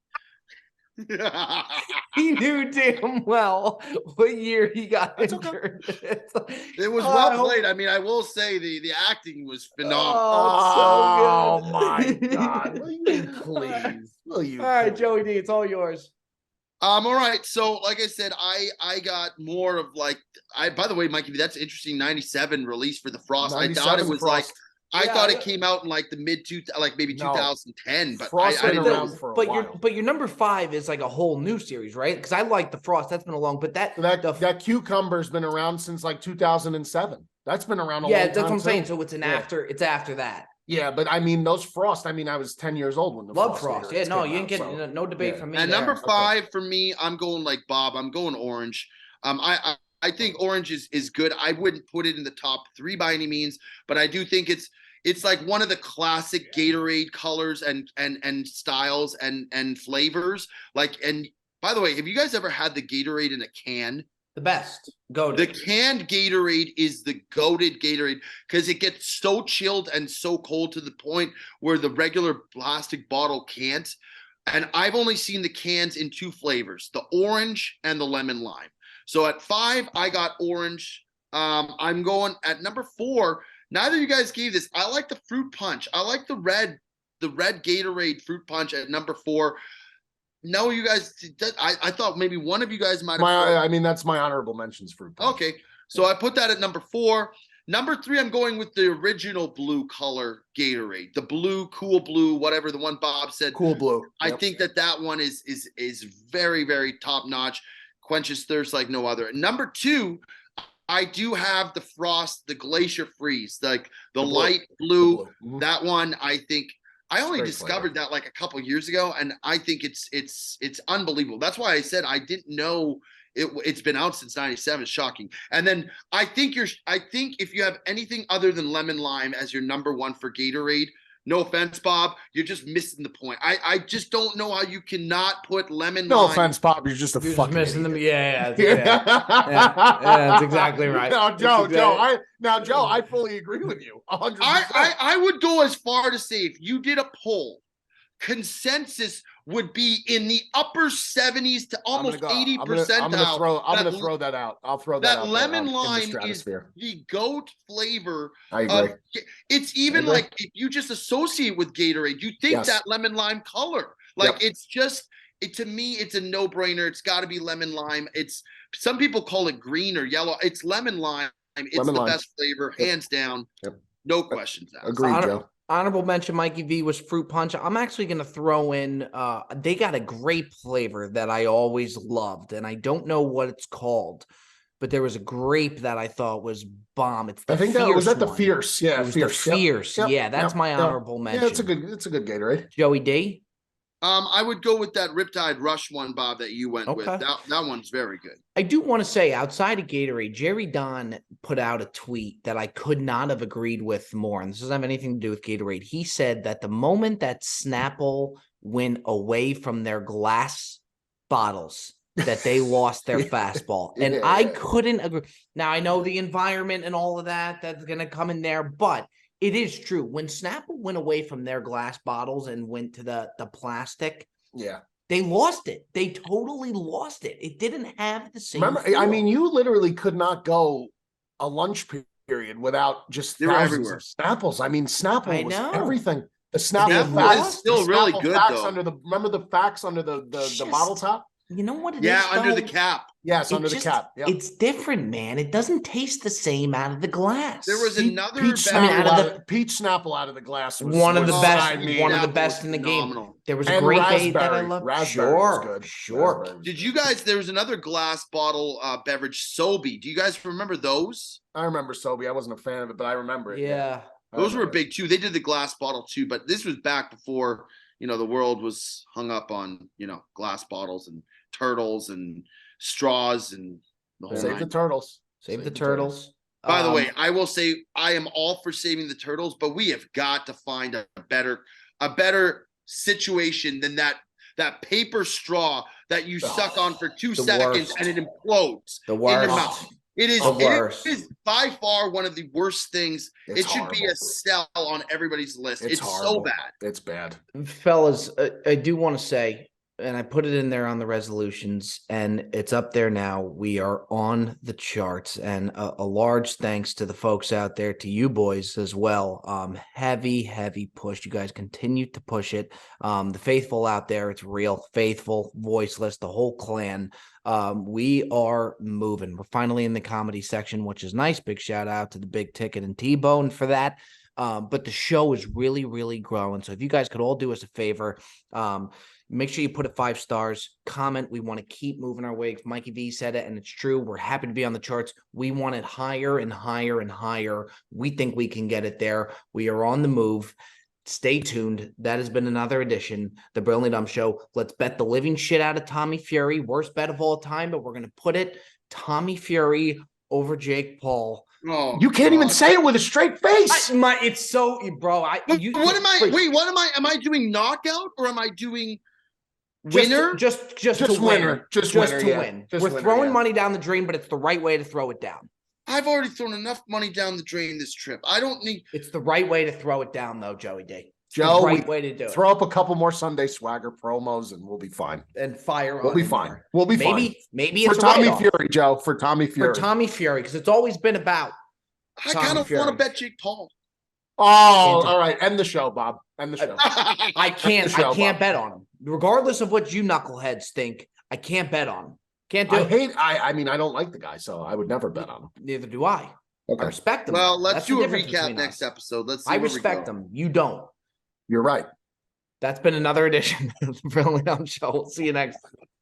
He knew damn well what year he got injured. It was well played. I mean, I will say the acting was phenomenal. Oh, so my God. Will you please? Will you? All right, Joey D, it's all yours. All right. So, like I said, I got more of like by the way, Mikey, that's interesting. 97 release for the Frost. I thought it was Frost. I thought it came out in like the maybe 2010, but Frost I didn't know. But your number 5 is like a whole new series, right? Because I like the Frost. That's been a long, but that cucumber's been around since like 2007. That's been around a long time. Yeah, that's what I'm saying. So it's it's after that. Yeah, but I mean those Frost. I mean, I was 10 years old when the Frost. Yeah, no, you didn't get no debate from me. And number 5 for me, I'm going like Bob. I'm going orange. I think orange is good. I wouldn't put it in the top 3 by any means, but I do think it's like one of the classic Gatorade colors and styles and flavors. Like, and by the way, have you guys ever had the Gatorade in a can? The best. Goated. The canned Gatorade is the goated Gatorade because it gets so chilled and so cold to the point where the regular plastic bottle can't. And I've only seen the cans in 2 flavors, the orange and the lemon lime. So at 5, I got orange. I'm going at number 4. Neither of you guys gave this. I like the fruit punch. I like the red Gatorade fruit punch at number 4. No, you guys. I thought maybe one of you guys might have. I mean, that's my honorable mentions fruit punch. Okay, so I put that at number 4. Number 3, I'm going with the original blue color Gatorade, the blue, cool blue, whatever the one Bob said. Cool blue. I think that one is very, very top notch, quenches thirst like no other. Number 2, I do have the Frost, the Glacier Freeze, like the light blue. Mm-hmm. That one, I think I only discovered flavor. that like a couple years ago, and I think it's unbelievable. That's why I said I didn't know it's been out since '97. It's shocking. And then I think if you have anything other than lemon lime as your number 1 for Gatorade, no offense, Bob, you're just missing the point. I just don't know how you cannot put lemon lime. No offense, Bob, you're just fucking missing them. idiot. Yeah, that's exactly right. No, Joe, I fully agree with you. 100%. I would go as far to say if you did a poll, consensus would be in the upper 70s to almost 80 percentile. I'm gonna throw that out. I'll throw that out. That lemon lime is the GOAT flavor. I agree. It's even like if you just associate with Gatorade, you think that lemon lime color. Like it's just to me, it's a no-brainer. It's got to be lemon lime. It's some people call it green or yellow. It's lemon lime. It's the best flavor, hands down. No questions asked. Agreed, Joe. Honorable mention, Mikey V, was fruit punch. I'm actually going to throw in, they got a grape flavor that I always loved, and I don't know what it's called, but there was a grape that I thought was bomb. It's the I think that was the Fierce. Yeah, Fierce. Fierce. Yep. Yeah, that's my honorable mention. Yeah, it's a good Gatorade. Joey D? I would go with that Riptide Rush one, Bob, that you went with. That one's very good. I do want to say, outside of Gatorade, Jerry Don put out a tweet that I could not have agreed with more, and this doesn't have anything to do with Gatorade. He said that the moment that Snapple went away from their glass bottles, that they lost their fastball. And I couldn't agree. Now, I know the environment and all of that's going to come in there, but it is true. When Snapple went away from their glass bottles and went to the plastic, they lost it. They totally lost it. It didn't have the same feel. I mean, you literally could not go a lunch period without just thousands of Snapples. I mean, Snapple was everything. The Snapple is still really good, though. Remember the facts under the bottle top? You know what it is? Yeah, under the cap. Yes, under the cap. Yep. It's different, man. It doesn't taste the same out of the glass. There was another Peach Snapple out of the glass was one of the best in the game. There was a great day that I loved. Raspberry was good. Sure. Did you guys? There was another glass bottle beverage, Sobe. Do you guys remember those? I remember Sobe. I wasn't a fan of it, but I remember it. Yeah. Those were big too. They did the glass bottle too, but this was back before the world was hung up on glass bottles and turtles and straws and the whole Save the turtles. Save the turtles. By the way, I will say I am all for saving the turtles, but we have got to find a better situation than that paper straw that you suck on for 2 seconds and it implodes in your mouth. It is by far one of the worst things. It should be a sell on everybody's list. It's so bad. It's bad. Fellas, I do want to say, and I put it in there on the resolutions, and it's up there now. We are on the charts, and a large thanks to the folks out there, to you boys as well. Heavy push. You guys continue to push it. The faithful out there, it's real. Faithful, voiceless, the whole clan. We are moving. We're finally in the comedy section, which is nice. Big shout out to the Big Ticket and T-Bone for that. But the show is really, really growing. So if you guys could all do us a favor, make sure you put it 5 stars, comment. We want to keep moving our way. Mikey V said it, and it's true. We're happy to be on the charts. We want it higher and higher and higher. We think we can get it there. We are on the move. Stay tuned. That has been another edition, The Brilliantly Dumb Show. Let's bet the living shit out of Tommy Fury. Worst bet of all time, but we're going to put it Tommy Fury over Jake Paul. Oh, you can't even say it with a straight face. It's so, bro. What am I doing knockout or am I doing winner? Just to win. Just to win. We're throwing money down the drain, but it's the right way to throw it down. I've already thrown enough money down the drain this trip. I don't need. It's the right way to throw it down, though, Joey D. Joe, right way to do it. Throw up a couple more Sunday Swagger promos, and we'll be fine. And fire. We'll be fine. We'll be fine. Maybe it's for Tommy Fury, Joe. For Tommy Fury. For Tommy Fury, because it's always been about. I kind of want to bet Jake Paul. Oh, all right. End the show, Bob. End the show. I can't bet on him. Regardless of what you knuckleheads think, I can't bet on him. Can't do it. I mean, I don't like the guy, so I would never bet on him. Neither do I. Okay. I respect him. Well, let's That's do the a difference recap between next us. episode. Let's see I where we respect go. him. You don't. You're right. That's been another edition of the Brilliant Show. We'll see you next time.